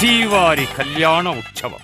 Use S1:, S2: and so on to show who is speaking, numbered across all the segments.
S1: శ్రీవారి కళ్యాణ ఉత్సవం.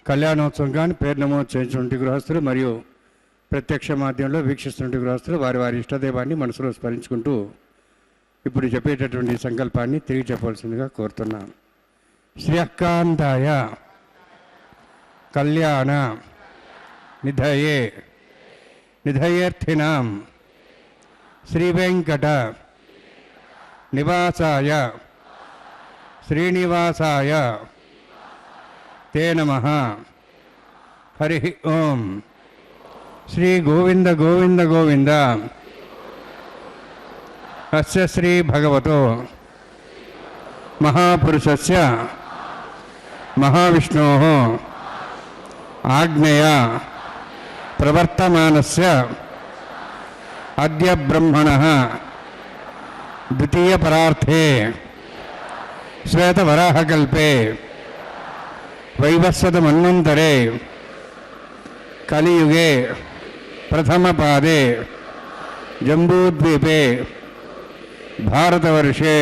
S2: కళ్యాణోత్సవం కానీ పేరు నమోదు చేసినటువంటి గృహస్థులు మరియు ప్రత్యక్ష మాధ్యమంలో వీక్షిస్తున్నటువంటి గృహస్థులు వారి వారి ఇష్టదైవాన్ని మనసులో స్మరించుకుంటూ ఇప్పుడు చెప్పేటటువంటి సంకల్పాన్ని తిరిగి చెప్పవలసిందిగా కోరుతున్నాను. శ్రీయకాంతాయ కళ్యాణ నిధయే నిధయేర్థినాం శ్రీవేంకట నివాసాయ శ్రీనివాసాయ తే నమః. హరి ఓం. శ్రీ గోవింద గోవింద గోవింద. అస్య శ్రీ భగవతో మహాపురుషస్య మహావిష్ణోః ఆజ్ఞయా ప్రవర్తమానస్య అద్య బ్రహ్మణః ద్వితీయ పరార్థే శ్వేతవరాహకల్పే వైవస్వతమన్వంతరే కలియుగే ప్రథమపాదే జంబూద్వీపే భారతవర్షే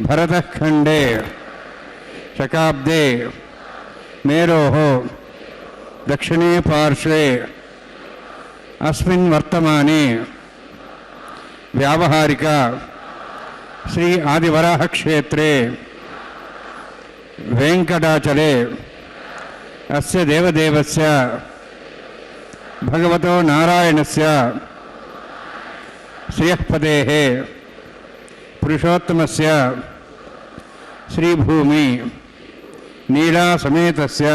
S2: భరతఖండే శకాబ్దే మేరోః దక్షిణే పార్శ్వే అస్మిన్ వర్తమానే వ్యావహారిక శ్రీ ఆదివరాహ క్షేత్రే వెంకటాచలే అస్య దేవదేవస్య భగవతో నారాయణస్య శ్రియఃపదేః పురుషోత్తమస్య శ్రీభూమి నీలాసమేతస్య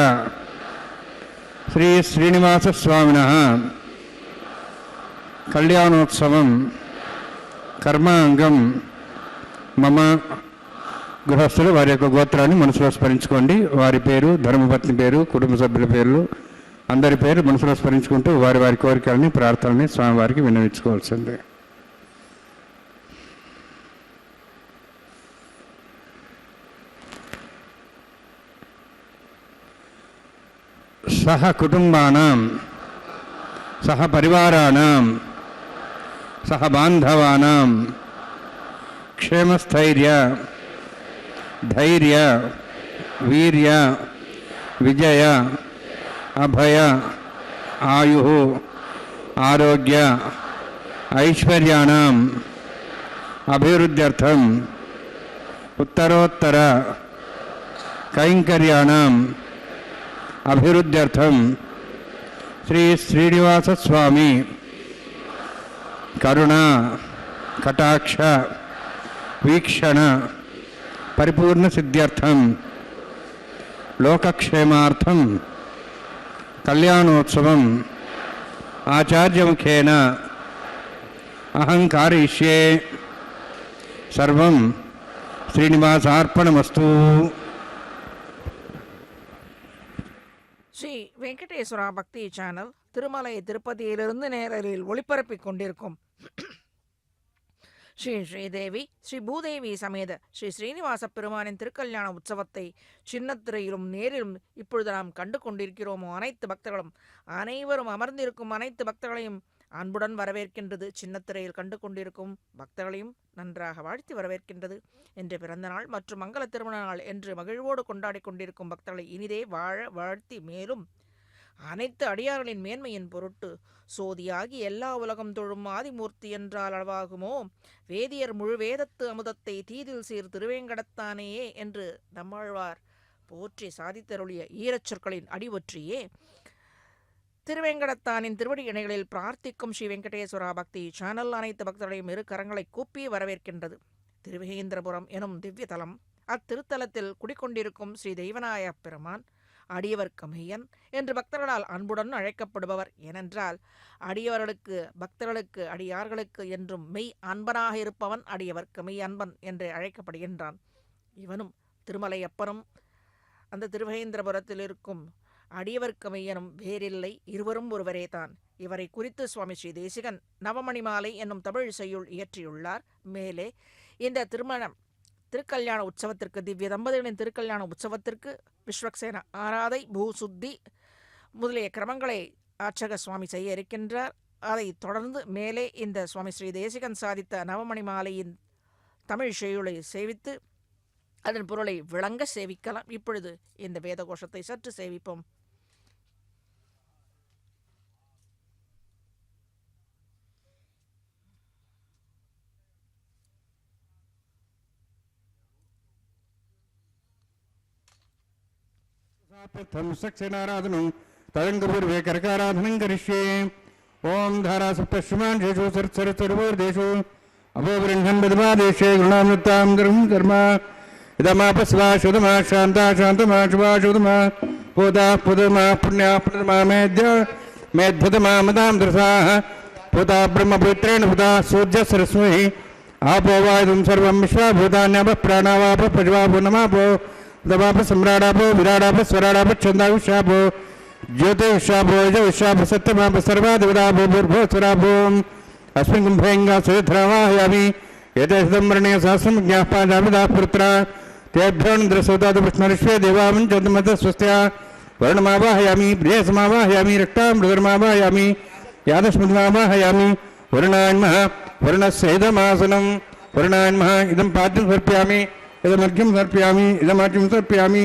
S2: శ్రీ శ్రీనివాసస్వామినః కళ్యాణోత్సవం కర్మాంగం మమ. గృహస్థులు వారి యొక్క గోత్రాన్ని మనసులో స్మరించుకోండి. వారి పేరు, ధర్మపత్ని పేరు, కుటుంబ సభ్యుల పేర్లు అందరి పేరు మనసులో స్మరించుకుంటూ వారి వారి కోరికలని ప్రార్థనని స్వామివారికి విన్నవించుకోవాల్సిందే. సహ కుటుంబానాం సహ పరివారాణాం సహ బాంధవానాం క్షేమస్థైర్య ధైర్య వీర్య విజయ అభయ ఆయు ఆరోగ్య ఐశ్వర్యాణం అభివృద్ధ్యర్థం ఉత్తరోత్తర కైంకర్యాణం అభివృద్ధ్యర్థం శ్రీ శ్రీనివాసస్వామి కరుణ కటాక్ష వీక్షణ పరిపూర్ణ సిద్ధ్యర్థం లోకక్షేమార్థం కళ్యాణోత్సవం ఆచార్యముఖేన అహం కారయిష్యే. సర్వం శ్రీనివాసార్పణమస్తు.
S3: ஸ்ரீ வெங்கடேஸ்வரா பக்தி சேனல் திருமலை திருப்பதியிலிருந்து நேரலில் ஒளிபரப்பிக் கொண்டிருக்கும் ஸ்ரீ ஸ்ரீதேவி ஸ்ரீ பூதேவி சமேத ஸ்ரீ ஸ்ரீனிவாச பெருமானின் திருக்கல்யாண உற்சவத்தை சின்னத்திரையிலும் நேரிலும் இப்பொழுது நாம் கண்டு கொண்டிருக்கிறோமோ அனைத்து பக்தர்களும் அனைவரும் அமர்ந்திருக்கும் அனைத்து பக்தர்களையும் அன்புடன் வரவேற்கின்றது. சின்னத்திரையில் கண்டு கொண்டிருக்கும் பக்தர்களையும் நன்றாக வாழ்த்தி வரவேற்கின்றது. என்று பிறந்த நாள் மற்றும் மங்கள திருமண நாள் என்று மகிழ்வோடு கொண்டாடி கொண்டிருக்கும் பக்தர்களை இனிதே வாழ வாழ்த்தி மேலும் அனைத்து அடியார்களின் மேன்மையின் பொருட்டு சோதியாகி எல்லா உலகம் தொழும் ஆதிமூர்த்தி என்றால் அளவாகுமோ வேதியர் முழு வேதத்து அமுதத்தை தீதில் சீர் திருவேங்கடத்தானேயே என்று நம்மாழ்வார் போற்றி சாதித்தருளிய ஈரச்சொற்களின் அடிவொற்றியே திருவேங்கடத்தானின் திருவடி இணைகளில் பிரார்த்திக்கும் ஸ்ரீ வெங்கடேஸ்வரா பக்தி சேனல் அனைத்து பக்தர்களையும் இரு கரங்களை கூப்பி வரவேற்கின்றது. திருவேந்திரபுரம் எனும் திவ்ய தலம், அத்திருத்தலத்தில் குடிக்கொண்டிருக்கும் ஸ்ரீ தெய்வநாய பெருமான் அடியவர் கமையன் என்று பக்தர்களால் அன்புடன் அழைக்கப்படுபவர். ஏனென்றால் அடியவர்களுக்கு பக்தர்களுக்கு அடியார்களுக்கு என்றும் மெய் அன்பனாக இருப்பவன் அடியவர்க்கு மெய் அன்பன் என்று அழைக்கப்படுகின்றான். இவனும் திருமலையப்பனும் அந்த திருவேந்திரபுரத்தில் இருக்கும் அடியவர்க்கு மெய்யனும் வேறில்லை, இருவரும் ஒருவரே தான். இவரை குறித்து சுவாமி ஸ்ரீ தேசிகன் நவமணி மாலை என்னும் தமிழ் செய்யுள் இயற்றியுள்ளார். மேலே இந்த திருக்கல்யாண உற்சவத்திற்கு திவ்ய தம்பதிகளின் திருக்கல்யாண உற்சவத்திற்கு விஸ்வக்சேன ஆராதை பூசுத்தி முதலிய கிரமங்களை ஆர்ச்சக சுவாமி செய்ய இருக்கின்றார். அதை தொடர்ந்து மேலே இந்த சுவாமி ஸ்ரீ தேசிகன் சாதித்த நவமணி மாலையின் தமிழ் செய்யுளை சேவித்து அதன் பொருளை விளங்க சேவிக்கலாம். இப்பொழுது இந்த வேத கோஷத்தை சற்று சேவிப்போம்.
S2: सक्षेनाराधनं तदङ्गपूर्वे कर्काराधनं करिष्ये ओम धारा सप्तश्रमांशेषु सरसर्वोर्देषु अपोबृह्णन् बदमादेशे गुणामृतां धर्मं कर्म इदमापस्वा शुद्धमा शान्ता शान्तमा शुभा शुद्धमा पोदा पुदमा पुण्या पुण्यमा मेध्यतमा मदां दृशाः पोदा ब्रह्मपुत्रेण पुदा सूर्य सरस्वती आपो वायुं सर्वं विश्वाभूतान्याप प्राणावाप पशवापो नमापो दवाप सम्राडापो विराडाप स्वराडाप छन्दाविशापो ज्योतिषापो यजविशाप सत्यमाप सर्वादिवदापो भूर्भो स्वरापो अस्मिन् कुम्भेङ्गा सुधरावाहयामि एतस्मरणे सहस्रं ज्ञापादाविदा पुत्रा तेभ्यो नन्द्रसोदात विष्णुर्विश्वे देवामञ्चोदमत स्वस्त्या वर्णमावाहयामि प्रियसमावाहयामि रक्तामृतमावाहयामि यादस्मृतमावाहयामि वर्णान्मः वर्णस्येदमासनं वर्णान्मः इदं पाद्यं समर्पयामि इदमर्घ्यं समर्पयामि इदमाच्यं समर्पयामि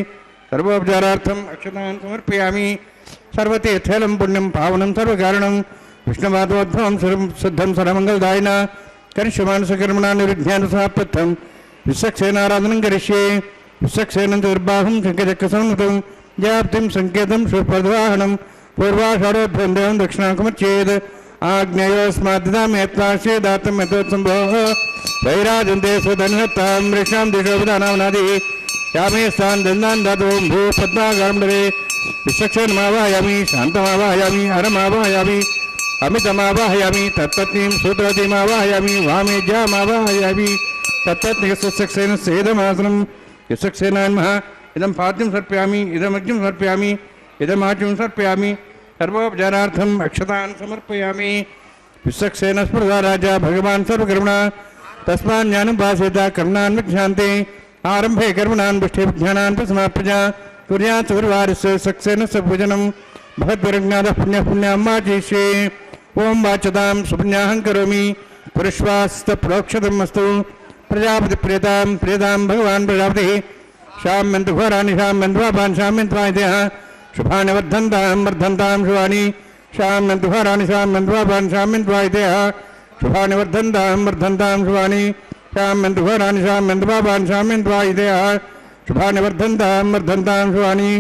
S2: सर्वोपचारार्थम् अक्षतान् समर्पयामि सर्वतीर्थैलं पुण्यं पावनं सर्वकारणं विष्णुवादोद्भवं शुद्धं सर्वमङ्गलदायिन करिष्यमानसकर्मणा निरुध्यानुसापथं विश्वक्सेनाराधनं करिष्ये विश्वक्सेनं दुर्बाहुं शङ्खचक्रसंयुतं व्याप्तिं सङ्केतं शुभपद्वाहनं पूर्वाषाढोभ्यं देवं दक्षिणाकमर्चेत् आग्नेयोस्माद्दामेत्वाश्ये दातं यथोत्सम्भोः वैराजन्ते सुधन्हत्तां वृषां दिशोपदानावनादि यामे स्थान दन्दान दातो भू पद्मागारं विश्वक्षेनमावाहयामि शान्तमावाहयामि हरमावाहयामि अमितमावाहयामि तत्पत्नीं सूत्रवतीमावाहयामि वामेज्यामावाहयामि तत्पत्नीस्वक्षेन सेदमासनं विश्वक्षेनान्मः इदं पाद्यं समर्पयामि इदमग्निं समर्पयामि इदमाच्यं समर्पयामि सर्वोपचारार्थम् अक्षतान् समर्पयामि विश्वक्षेन स्मृता राजा भगवान् सर्वकर्मणा तस्मान् ज्ञानं भासेता कर्मणान् विज्ञान्ते आरंभे कर्मणान् पुष्टिज्ञानान् समाप्य कुर्यात् सर्ववारस्य सक्सेनस्य पूजनं भगवद्विरज्ञातः पुण्यः पुण्यामाचीष्ये ओम वाचतां सुपुण्याहं करोमि पुरुषवास्तप्रोक्षतम् अस्तु प्रजापति प्रियतां भगवान् प्रजापतिः शाम्यन्तु घोराणि शाम्यन्त्वापान् शाम्यन्त्वायतयः शुभानि वर्धन्तां शुभानि शाम्यन्तु घोराणि शाम्यन्त्वापान् शाम्यन्त्वायतयः शुभानि वर्धन्तां शुभानि शाम्यन्तु घोराणि शाम्यन्त्वापान् शाम्यन्त्वायतयः शुभानि वर्धन्तां शुभानि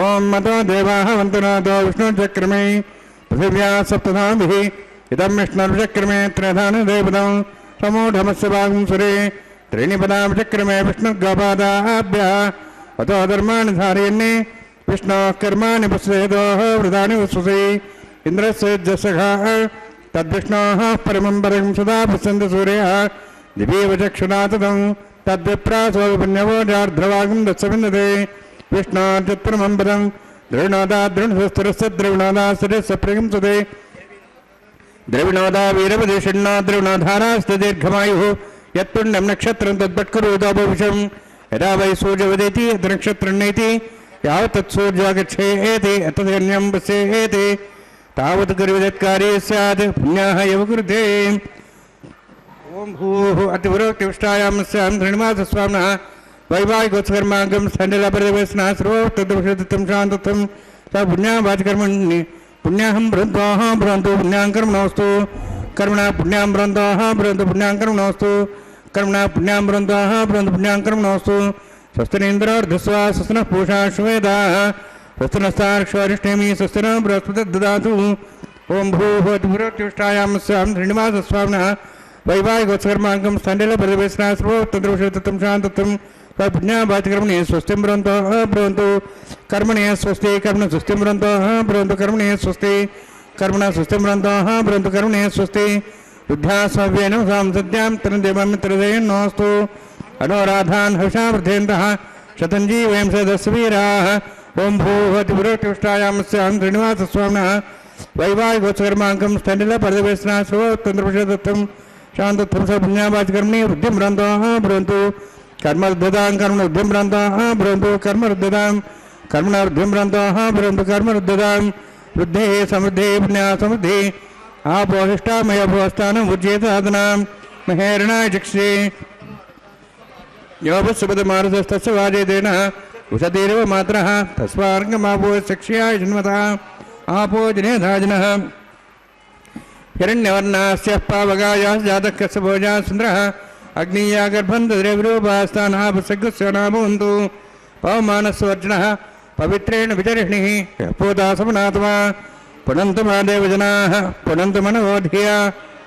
S2: ओम मतो देवाः वन्तनातो विष्णुचक्रमे पृथिव्या सप्तधाभिः इदं विष्णुर्चक्रमे त्रिधानदेवतं समूढमस्य भागं सुरे त्रीणि पदाचक्रमे विष्णुगोपादाभ्यः अतो धर्माणि धारयन्ने विष्णोः कर्माणि पश्येदोः वृतानि वसुषे इन्द्रस्य जसखः तद्विष्णोः परमं परं सदा पश्यन्ति सूर्यः दिवीव चक्षुना ततं तद्विप्रासो पुण्यवोजार्ध्रवागं दत्सविन्दते विष्णोर्चत्परमं पदं द्रविणोदा द्रविणस्थिरस्य द्रविणोदा स्थिरस्य प्रियं सुते द्रविणोदा वीरपदे षण्णा द्रविणोधारास्ते दीर्घमायुः यत्पुण्यं नक्षत्रं तद्भट्करोदोपविशं यदा वै सूर्यवदेति यत् नक्षत्रन्नेति यावत् तत्सूर्यागच्छेति तदन्यं पश्येति तावत् कुर्वदत्कार्ये स्यात् पुण्याः एव कुरुते ओम भूः अतिवरोक्तिष्ठायां स्यां श्रीनिवासस्वामिनः वैवाहिकोत्सकर्माङ्गं स्थण्डलपरिवेशना सर्वोक्तदुषितं शान्तत्वं स पुण्यावाचकर्मणि पुण्याहं भ्रन्त्वाः भ्रन्तु पुण्यां कर्मणोऽस्तु कर्मणा पुण्यां भ्रन्ताः भ्रन्तु पुण्यां कर्मणोऽस्तु कर्मणा पुण्यां भ्रन्ताः भ्रन्तु पुण्यां कर्मणोऽस्तु स्वस्तिनेन्द्रोर्धस्वा स्वस्तिनः पूषा श्वेदाः स्वस्तिनस्तार्क्ष्वारिष्ठेमि स्वस्तिनः बृहस्पतिर्ददातु ओम भूः अतिवरोक्तिष्ठायां स्यां श्रीनिवासस्वामिनः वैवाहिकोत्सकर्माङ्गं स्थण्डलपरिवेशना सर्वोक्तदुषितं शान्तत्वं पुण्यावाचकर्मणे स्वस्तिं ब्रवन्तः ब्रवन्तु कर्मणे स्वस्ति कर्मण स्वस्तिं ब्रवन्तः ब्रवन्तु कर्मणे स्वस्ति कर्मण स्वस्तिं ब्रवन्तः ब्रवन्तु कर्मणे स्वस्ति बुद्ध्यास्मव्येन सांसद्यां तन्देवमित्रदेयन्नोऽस्तु अनोराधान् हर्षा वृद्धेन्दः शतञ्जीवयं सदस्वीराः ओम भूः अतिवरोक्तिष्ठायां स्यां श्रीनिवासस्वामिनः वैवाहिकोत्सकर्माङ्गं स्थण्डलपरिवेशना सर्वोक्तदुषितं शान्तत्वं स पुण्यावाचकर्मणे वृद्धिं ब्रवन्तः ब्रवन्तु कर्मरुद्धतां कर्मणुद्धिं ब्रवन्तः ब्रवन्तु कर्मरुद्धतां कर्मणवृद्धिं ब्रवन्तः ब्रवन्तु कर्मरुद्धतां वृद्धेः समृद्धेः पुण्या समृद्धिः आपोहिष्ठामयोपस्थानम् उज्जेत साधनां महेरणाय चक्षे योपस्सुपदमारुतस्तस्य वाजेतेन उषतीरेव मात्रः तस्मार्गमापो शिक्ष्याय जन्मतः आपो जनेधाजनः हिरण्यवर्णास्य पावगायाः जातः कस्यभोजा सुन्दरः अग्नीया गर्भं दद्रेविरूपास्तानः पुसग्गस्य नामवन्तु पवमानस्वर्जनः पवित्रेण विचरिष्णिः पूतासमनात्मा पुनन्तु महादेवजनाः पुनन्तु मनवोधिया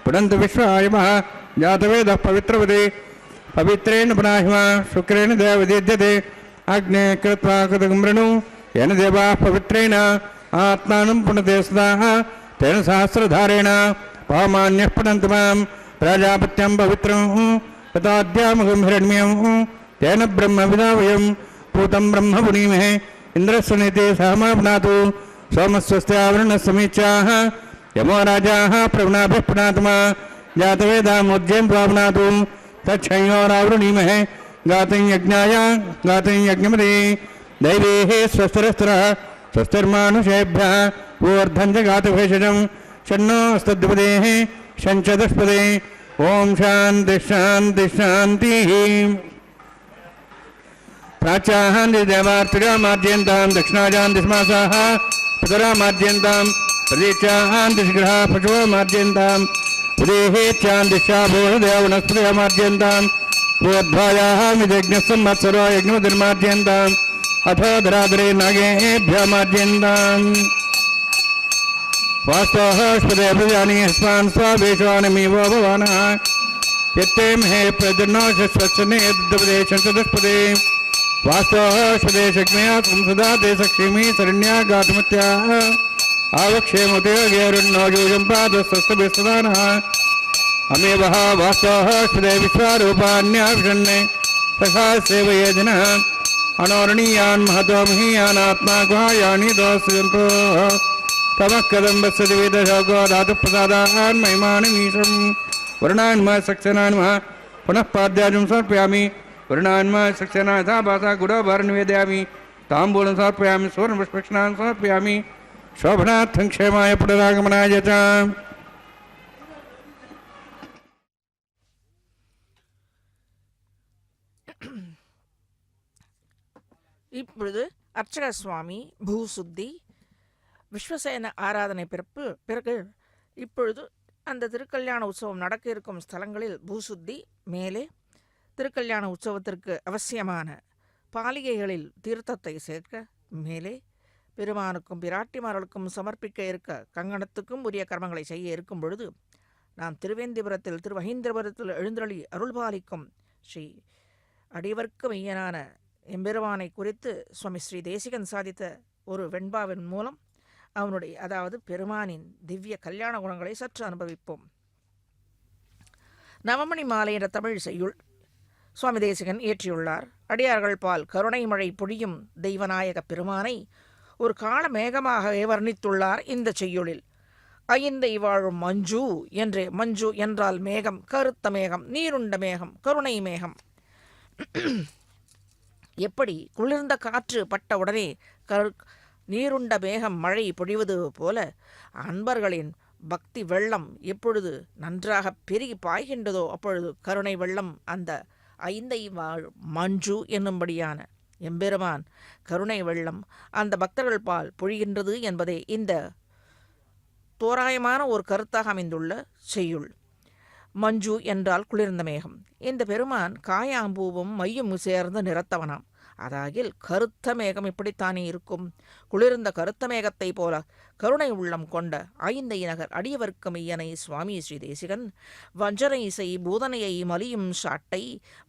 S2: पुनन्तु विश्वायमः जातवेदः पवित्रवते पवित्रेण पुनाहिमा शुक्रेण देवदीद्यते अग्ने कृत्वा कृतगमृणु येन देवाः पवित्रेण आत्मानं पुनते सदा तेन सहस्रधारेण पवमान्यः पुनन्तु मां प्रजापत्यं पवित्रं तथाद्यामगं हिरण्यं तेन ब्रह्मविदावयं पूतं ब्रह्म पुनीमहे इन्द्रस्य नीते सहमा पुनातु सोमस्वस्त्यावरणसमीचाः यमो राजाः प्रवणाभिः पुनात्मा जातवेदामुज्जयं पुनातु तच्छयोरावृणीमहे गातं यज्ञाय गातं यज्ञमदे दैवेः स्वस्तिरस्त्रः स्वस्तिर्मानुषेभ्यः ऊर्ध्वं च गातभेषजं षण्णो स्तद्विपदेः शञ्चदुष्पदे ॐ शान्ति शान्ति शान्तिः प्राच्याहान्ति देवार्तिरामाद्यन्तां दक्षिणाजान्ति स्मासाः पितरामाद्यन्तां प्रतीच्याहान्ति शीघ्रः पशुमाद्यन्तां उदेहेच्छान्तिशाभूषदेवनस्पतिमाद्यन्तां ऊर्ध्वायाः विदग्नस्संवत्सरो यज्ञमतिर्माद्यन्ताम् अथो धराधरे नागेभ्यमाद्यन्ताम् वास्तवस्पदे प्रजानि स्मान् स्वावेशवानमीवो भवानः यत्ते महे प्रजनो शश्वत्सने दुष्पदे वास्तवस्पदे शक्मया संसदा ते सक्षिमी शरण्या गातमत्याः आवक्षेमते गेरुन्नो यूजं पादस्तस्तभिस्तदानः अमेवः वास्तवस्पदे विश्वारूपान्याभिषण्णे तथा सेवये जनः अनोरणीयान् महतो महीयानात्मा गुहायानि दोषयन्तो तमः कदम्बस्य दिवेदशोको धातुप्रसादान् महिमानमीशं वर्णान्म सक्सेनान्म पुनः पाद्याजं समर्पयामि वर्णान्म सक्सेना यथा भाषा गुडोभार निवेदयामि ताम्बूलं समर्पयामि सुवर्णपुष्पक्षणान् समर्पयामि शोभनार्थं क्षेमाय पुनरागमनाय च
S3: இப்பொழுது அர்ச்சக சுவாமி பூசுத்தி விஸ்வசேன ஆராதனை பிறகு இப்பொழுது அந்த திருக்கல்யாண உற்சவம் நடக்க இருக்கும் ஸ்தலங்களில் பூசுத்தி மேலே திருக்கல்யாண உற்சவத்திற்கு அவசியமான பாலிகைகளில் தீர்த்தத்தை சேர்க்க மேலே பெருமானுக்கும் பிராட்டிமார்களுக்கும் சமர்ப்பிக்க இருக்க கங்கணத்துக்கும் உரிய கர்மங்களை செய்ய இருக்கும் பொழுது நாம் திருவேந்திபுரத்தில் திருவஹீந்திரபுரத்தில் எழுந்தருளி அருள்பாலிக்கும் ஸ்ரீ அடியவர்க்கு மையனான எம்பெருமானை குறித்து சுவாமி ஸ்ரீ தேசிகன் சாதித்த ஒரு வெண்பாவின் மூலம் அவனுடைய அதாவது பெருமானின் திவ்ய கல்யாண குணங்களை சற்று அனுபவிப்போம். நவமணி மாலை என்ற தமிழ் செய்யுள் சுவாமி தேசிகன் இயற்றியுள்ளார். அடியார்கள் பால் கருணை மழை பொழியும் தெய்வநாயக பெருமானை ஒரு கால மேகமாகவே வர்ணித்துள்ளார் இந்த செய்யுளில். ஐந்தை வாழும் மஞ்சு என்றே, மஞ்சு என்றால் மேகம், கருத்த மேகம், நீருண்ட மேகம், கருணை மேகம். எப்படி குளிர்ந்த காற்று பட்ட உடனே நீருண்ட மேகம் மழை பொழிவது போல அன்பர்களின் பக்தி வெள்ளம் எப்பொழுது நன்றாக பெருகி பாய்கின்றதோ அப்பொழுது கருணை வெள்ளம் அந்த ஐந்தை வாழ் மஞ்சு என்னும்படியான எம்பெருமான் கருணை வெள்ளம் அந்த பக்தர்கள் பால் பொழிகின்றது என்பதே இந்த தோராயமான ஒரு கருத்தாக அமைந்துள்ள செய்யுள். மஞ்சு என்றால் குளிர்ந்த மேகம். இந்த பெருமான் காயாம்பூவும் மையும் சேர்ந்து நிறத்தவனாம். அதாகில் கருத்த மேகம் இப்படித்தானே இருக்கும். குளிர்ந்த கருத்த மேகத்தை போல கருணை உள்ளம் கொண்ட ஐந்தை நகர் அடியவர்க்கு மையனை சுவாமி ஸ்ரீ தேசிகன் வஞ்சனை செய் பூதனையை மலியும் சாட்டை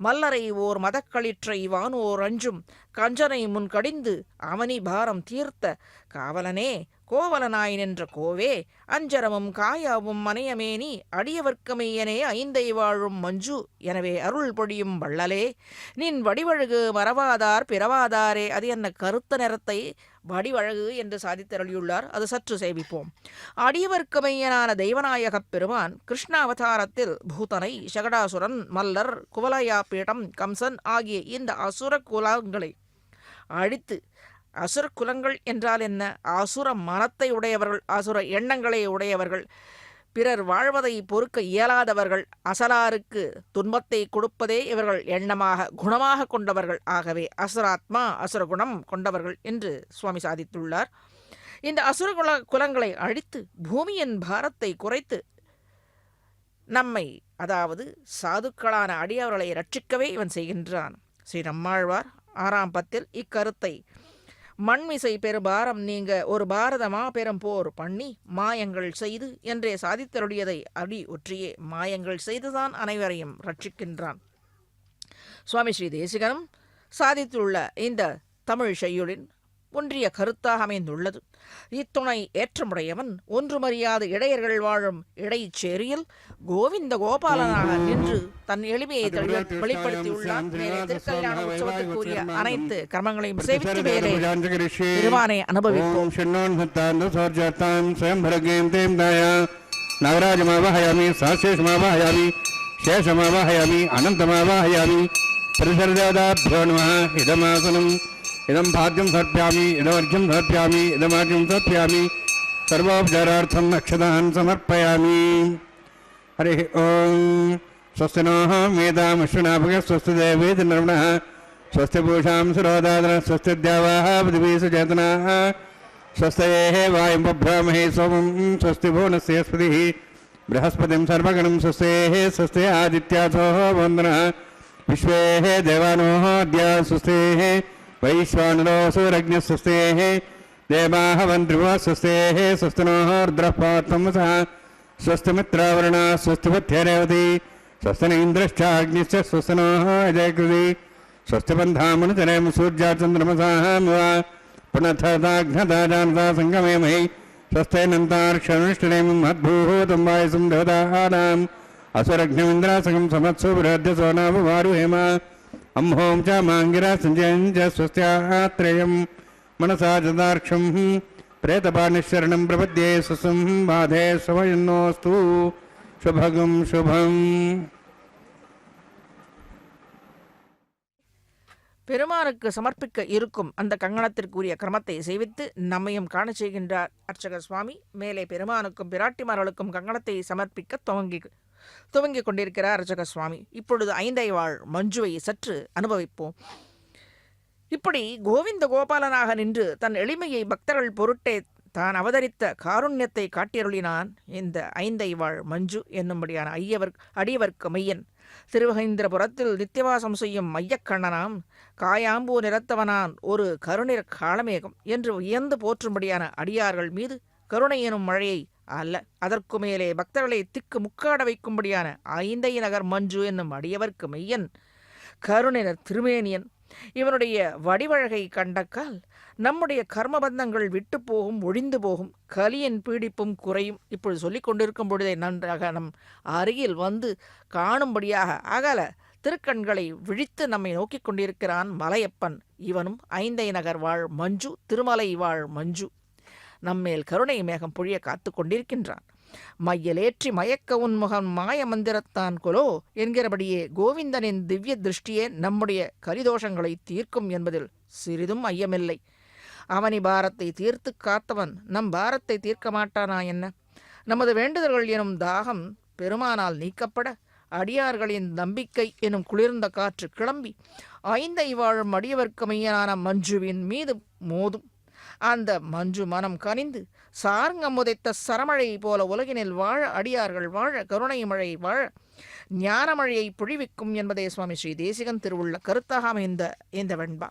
S3: மல்லரை ஓர் மதக்களிற்றை வானோர் அஞ்சும் கஞ்சனை முன் கடிந்து அவனி பாரம் தீர்த்த காவலனே கோவலனாய் நின்ற கோவே அஞ்சரமும் காயாவும் மனையமேனி அடியவர்க்கு மையனே ஐந்தை வாழும் மஞ்சு எனவே அருள் பொழியும் வள்ளலே நின் வடிவழகு மறவாதார் பிறவாதாரே. அது என்ன கருத்த நிறத்தை வடிவழகு என்று சாதித்தருளியுள்ளார். அது சற்று சேவிப்போம். அடியவர்க்கு மையனான தெய்வநாயகப் பெருமான் கிருஷ்ணாவதாரத்தில் பூதனை, சகடாசுரன், மல்லர், குவலயா பீடம், கம்சன் ஆகிய இந்த அசுர குலங்களை அழித்து, அசுர குலங்கள் என்றால் என்ன? அசுர மனத்தை உடையவர்கள், அசுர எண்ணங்களை உடையவர்கள், பிறர் வாழ்வதை பொறுக்க இயலாதவர்கள், அசலாருக்கு துன்பத்தை கொடுப்பதே இவர்கள் எண்ணமாக குணமாக கொண்டவர்கள். ஆகவே அசுராத்மா அசுரகுணம் கொண்டவர்கள் என்று சுவாமி சாதித்துள்ளார். இந்த அசுர குலங்களை அழித்து பூமியின் பாரத்தை குறைத்து நம்மை, அதாவது சாதுக்களான அடியவர்களை ரட்சிக்கவே இவன் செய்கின்றான். ஸ்ரீ நம்மாழ்வார் 6ஆம் பத்தில் இக்கருத்தை மண்மிசை பெருபாரம் நீங்க ஒரு பாரதமா பெரும் போர் பண்ணி மாயங்கள் செய்து என்றே சாதித்தருடையதை அடி ஒற்றியே மாயங்கள் செய்துதான் அனைவரையும் ரட்சிக்கின்றான். சுவாமி ஸ்ரீ தேசிகனும் சாதித்துள்ள இந்த தமிழ் செய்யுளின் ஒன்றிய கருத்தாக அமைந்துள்ளது. இத்துணை ஏற்றமுடையவன் ஒன்றுமறியாத இடையர்கள் வாழும் இடைச்சேரியில் கோவிந்த கோபாலனாக நின்று தன் எளிமையை வெளிப்படுத்தியுள்ளார். மேலே திருக்கல்யாண உற்சவத்திற்குரிய அனைத்து கர்மங்களையும் சேவித்து மேலே திருவானை அனுபவிப்போம்.
S2: நகராஜமாவாஹயாமி சாசேஷமாவாஹயாமி சேஷமாவாஹயாமி அனந்தமாவாஹயாமி பிரசர்தாபியோ நமः. இதமாசனம் இதம் பாத்யம் சர்ப்பியாமி இதமர்घ्यं சர்ப்பியாமி இதமார்घ्यं சர்ப்பியாமி சர்வோபச்சாரார்த்தம் அக்ஷதான் சமர்ப்பயாமி. ஹரி ஓம். ஸ்வஸ்தி நோः வேதாமஸ்வினாபக ஸ்வஸ்தி தேவேதி நர்மணः ஸ்வஸ்தி பூஷாம் சுரோதாதன ஸ்வஸ்தி தேவாः पृथिवी सुचेतनाः स्वस्तेः वायुं बभ्रामहे सोमं स्वस्ति भुवनस्यस्पतिः बृहस्पतिं सर्वगणं स्वस्तेः स्वस्ति आदित्यासो वन्दनः विश्वेः देवानोः अद्य स्वस्तेः वैश्वानरो सूरज्ञः स्वस्तेः देवाः वन्द्रिवः स्वस्तेः स्वस्ति नोः रुद्रः पार्थमसः स्वस्ति मित्रावरुणः स्वस्ति पथ्यरेवती स्वस्ति न इन्द्रश्चाग्निश्च स्वस्ति नोः अजयकृति स्वस्ति बन्धामनुचरेम सूर्याचन्द्रमसाः पुनः जानता संगमे महि स्वस्थे नन्तार्क्षनुष्ठिनेम मद्भूतं वायुसं देवतानाम् असुरघ्नमिन्द्रासकं समत्सु बृहद्यसो नाम वारुहेम अम्हों च माङ्गिरा सञ्जयं च स्वस्त्यात्रेयं मनसा चदार्क्षं प्रेतपानिशरणं प्रपद्ये सुसं बाधे स्वयन्नोऽस्तु शुभगं शुभम्.
S3: பெருமானுக்கு சமர்ப்பிக்க இருக்கும் அந்த கங்கணத்திற்குரிய கிரமத்தை செய்வித்து நம்மையும் காண செய்கின்றார் அர்ச்சக சுவாமி. மேலே பெருமானுக்கும் பிராட்டிமார்களுக்கும் கங்கணத்தை சமர்ப்பிக்க துவங்கி கொண்டிருக்கிறார் அர்ச்சக சுவாமி. இப்பொழுது 5 வாழ் மஞ்சுவை சற்று அனுபவிப்போம். இப்படி கோவிந்த கோபாலனாக நின்று தன் எளிமையை பக்தர்கள் பொருட்டே தான் அவதரித்த காருண்யத்தை காட்டியருளினான் இந்த 5 வாழ் மஞ்சு என்னும்படியான அடியவர்க்கு மையன். திருவகேந்திரபுரத்தில் நித்தியவாசம் செய்யும் மையக்கண்ணனாம் காயாம்பூ நிறத்தவனான் ஒரு கருணிற காளமேகம் என்று வியந்து போற்றும்படியான அடியார்கள் மீது கருணை எனும் மழையை அல்ல, அதற்கு மேலே பக்தர்களை திக்கு முக்காட வைக்கும்படியான 5 நகர் மஞ்சு என்னும் அடியவர்க்கு மையன் கருணினர் திருமேனியன். இவனுடைய வடிவழகை கண்டக்கால் நம்முடைய கர்மபந்தங்கள் விட்டு போகும், ஒழிந்து போகும், கலியின் பீடிப்பும் குறையும். இப்பொழுது சொல்லிக் கொண்டிருக்கும் பொழுதே நன்றாக நம் அருகில் வந்து காணும்படியாக அகல திருக்கண்களை விழித்து நம்மை நோக்கிக் கொண்டிருக்கிறான் மலையப்பன். இவனும் 5 நகர் வாழ் மஞ்சு, திருமலை வாழ் மஞ்சு. நம்மேல் கருணை மேகம் பொழிய காத்து கொண்டிருக்கின்றான். மையலேற்றி மயக்க உன்முகம் மாய மந்திரத்தான் கொலோ என்கிறபடியே கோவிந்தனின் திவ்ய திருஷ்டியே நம்முடைய கரிதோஷங்களை தீர்க்கும் என்பதில் சிறிதும் ஐயமில்லை. அவனி பாரத்தை தீர்த்து காத்தவன் நம் பாரத்தை தீர்க்க மாட்டானா என்ன? நமது வேண்டுதல்கள் எனும் தாகம் பெருமானால் நீக்கப்பட அடியார்களின் நம்பிக்கை எனும் குளிர்ந்த காற்று கிளம்பி 5 வாழும் அடியவர்க்கு மையனான மஞ்சுவின் மீது மோதும். அந்த மஞ்சு மனம் கனிந்து சார்ங்கம் உதைத்த சரமழை போல உலகினில் வாழ அடியார்கள் வாழ கருணை மழை வாழ ஞானமழையை பொழிவிக்கும் என்பதே சுவாமி ஸ்ரீ தேசிகன் திருவுள்ள கருத்தாக அமைந்த இந்த வெண்பா.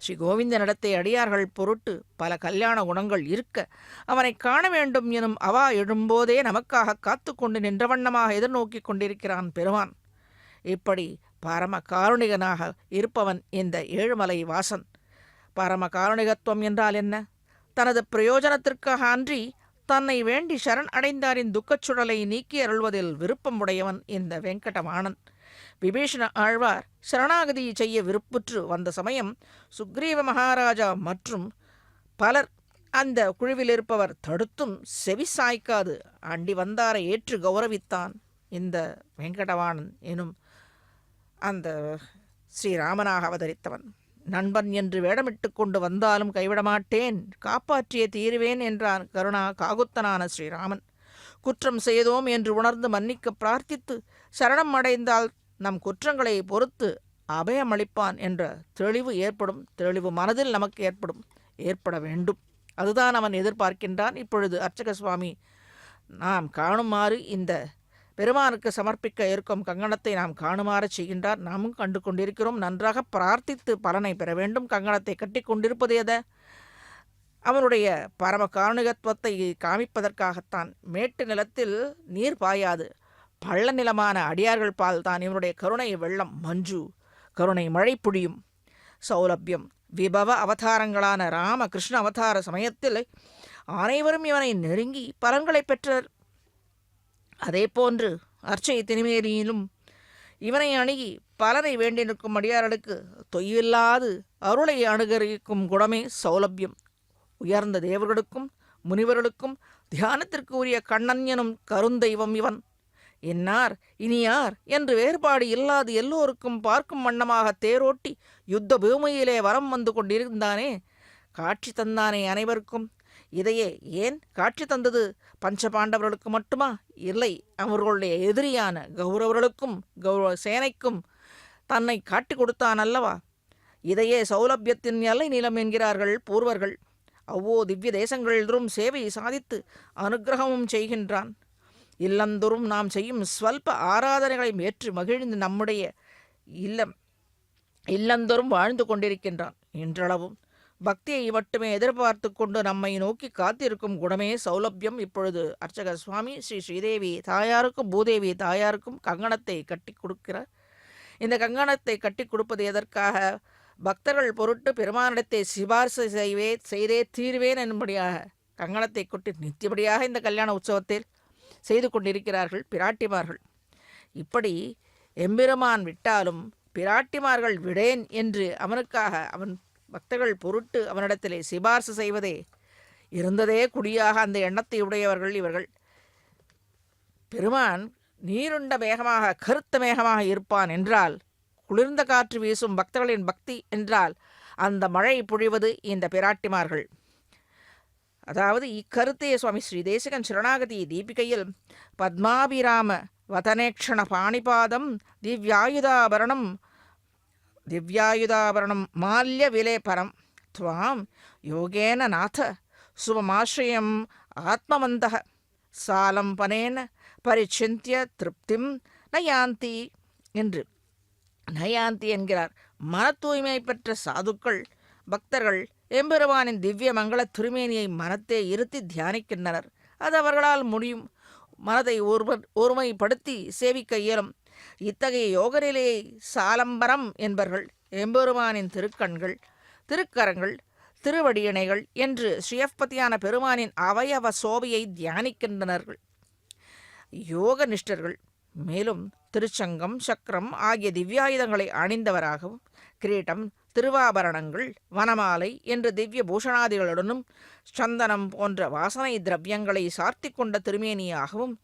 S3: ஸ்ரீ கோவிந்தனிடத்தை அடியார்கள் பொருட்டு பல கல்யாண குணங்கள் இருக்க அவனை காண வேண்டும் எனும் அவா எழும்போதே நமக்காக காத்து கொண்டு நின்ற வண்ணமாக எதிர்நோக்கி கொண்டிருக்கிறான் பெருமான். இப்படி பரம காருணிகனாக இருப்பவன் இந்த ஏழுமலை வாசன். பரம காருணிகத்துவம் என்றால் என்ன? தனது பிரயோஜனத்திற்காக அன்றி தன்னை வேண்டி சரண் அடைந்தாரின் துக்கச்சுடலை நீக்கி அருள்வதில் விருப்பம் உடையவன் இந்த வெங்கடவாணன். விபீஷண ஆழ்வார் சரணாகதி செய்ய விருப்புற்று வந்த சமயம் சுக்ரீவ மகாராஜா மற்றும் பலர் அந்த குழுவில் இருப்பவர் தடுத்தும் செவி சாய்க்காது அண்டி வந்தாரை ஏற்று கௌரவித்தான் இந்த வெங்கடவாணன் எனும் அந்த ஸ்ரீராமனாக அவதரித்தவன். நண்பன் என்று வேடமிட்டு கொண்டு வந்தாலும் கைவிடமாட்டேன், காப்பாற்றிய தீருவேன் என்றான் கருணா காகுத்தனான ஸ்ரீராமன். குற்றம் செய்தோம் என்று உணர்ந்து மன்னிக்க பிரார்த்தித்து சரணம் அடைந்தால் நம் குற்றங்களை பொறுத்து அபயமளிப்பான் என்ற தெளிவு ஏற்படும். தெளிவு மனதில் நமக்கு ஏற்பட வேண்டும். அதுதான் அவன் எதிர்பார்க்கின்றான். இப்பொழுது அர்ச்சக சுவாமி நாம் காணுமாறு இந்த பெருமானுக்கு சமர்ப்பிக்க இருக்கும் கங்கணத்தை நாம் காணுமாறு செய்கின்றார். நாமும் கண்டு கொண்டிருக்கிறோம். நன்றாக பிரார்த்தித்து பலனை பெற வேண்டும். கங்கணத்தை கட்டி கொண்டிருப்பது எதை? அவனுடைய பரம காருணிகத்துவத்தை காமிப்பதற்காகத்தான். மேட்டு நிலத்தில் நீர் பாயாது, பள்ள நிலமான அடியார்கள் பால் தான் இவனுடைய கருணை வெள்ளம் மஞ்சு, கருணை மழை புழியும். சௌலபியம் விபவ அவதாரங்களான ராம கிருஷ்ண அவதார சமயத்தில் அனைவரும் இவனை நெருங்கி பலன்களை பெற்றனர். அதே போன்று அர்ச்சை திருமேனியிலும் இவனை அணுகி பலனை வேண்டி நிற்கும் அடியார்களுக்கு தொய்வில்லாது அருளை அனுகரிக்கும் குணமே சௌலபியம். உயர்ந்த தேவர்களுக்கும் முனிவர்களுக்கும் தியானத்திற்கு உரிய கண்ணன் எனும் கருந்தெய்வம் இவன். என்னார் இனியார் என்று வேறுபாடு இல்லாது எல்லோருக்கும் பார்க்கும் வண்ணமாக தேரோட்டி யுத்த பூமியிலே வரம் வந்து கொண்டிருந்தானே, காட்சி தந்தானே அனைவருக்கும். இதையே ஏன் காட்சி தந்தது பஞ்சபாண்டவர்களுக்கு மட்டுமா? இல்லை, அவர்களுடைய எதிரியான கௌரவர்களுக்கும் சேனைக்கும் தன்னை காட்டி கொடுத்தான் அல்லவா? இதையே சௌலபியத்தின் எல்லை நீளம் என்கிறார்கள் பூர்வர்கள். அவ்வோ திவ்ய தேசங்களிலும் சேவை சாதித்து அனுக்கிரகமும் செய்கின்றான். இல்லந்தோறும் நாம் செய்யும் ஸ்வல்ப ஆராதனைகளை ஏற்று மகிழ்ந்து நம்முடைய இல்லந்தோறும் வாழ்ந்து கொண்டிருக்கின்றான். இன்றளவும் பக்தியை மட்டுமே எதிர்பார்த்து கொண்டு நம்மை நோக்கி காத்திருக்கும் குணமே சௌலபியம். இப்பொழுது அர்ச்சக சுவாமி ஸ்ரீதேவி தாயாருக்கும் பூதேவி தாயாருக்கும் கங்கணத்தை கட்டி கொடுக்கிறார். இந்த கங்கணத்தை கட்டி கொடுப்பது எதற்காக? பக்தர்கள் பொருட்டு பெருமானிடத்தை சிபார்சு செய்தே தீர்வேன் என்படியாக கங்கணத்தை கொட்டி நித்தியபடியாக இந்த கல்யாண உற்சவத்தில் செய்து கொண்டிருக்கிறார்கள் பிராட்டிமார்கள். இப்படி எம்பெருமான் விட்டாலும் பிராட்டிமார்கள் விடேன் என்று அவனுக்காக அவன் பக்தர்கள் பொருட்டு அவனிடத்திலே சிபார்சு செய்வதே இருந்ததே குடியாக அந்த எண்ணத்தை உடையவர்கள் இவர்கள். பெருமான் நீருண்ட மேகமாக கருத்த மேகமாக இருப்பான் என்றால், குளிர்ந்த காற்று வீசும் பக்தர்களின் பக்தி என்றால் அந்த மழை பொழிவது இந்த பிராட்டிமார்கள். அதாவது இக்கருத்தைய சுவாமி ஸ்ரீ தேசிகன் சரணாகதி தீபிகையில் பத்மாபிராம வதனேக்ஷண பாணிபாதம் திவ்யாயுதாபரணம் மால்ய விலேபரம் துவாம் யோகேன நாத சுபமாஸ்ரயம் ஆத்மவந்தக சாலம் பனேன பரிச்சிந்திய திருப்திம் நயாந்தி என்று நயாந்தி என்கிறார். மன தூய்மை பெற்ற சாதுக்கள் பக்தர்கள் எம்பெருமானின் திவ்ய மங்கள திருமேனியை மனத்தை இருத்தி தியானிக்கின்றனர். அது அவர்களால் முடியும். மனதை ஒருமைப்படுத்தி சேவிக்க இயலும். இத்தகைய யோகநிலையை சாலம்பரம் என்பர்கள். எம்பெருமானின் திருக்கண்கள், திருக்கரங்கள், திருவடியிணைகள் என்று ஸ்ரீயப்பதியான பெருமானின் அவயவ சோபையை தியானிக்கின்றனர்கள் யோக நிஷ்டர்கள். மேலும் திருச்சங்கம், சக்கரம் ஆகிய திவ்யாயுதங்களை அணிந்தவராகவும் கிரீட்டம், திருவாபரணங்கள், வனமாலை என்ற திவ்ய பூஷணாதிகளுடனும் சந்தனம் போன்ற வாசனை திரவியங்களை சார்த்தி கொண்ட திருமேனியாகவும்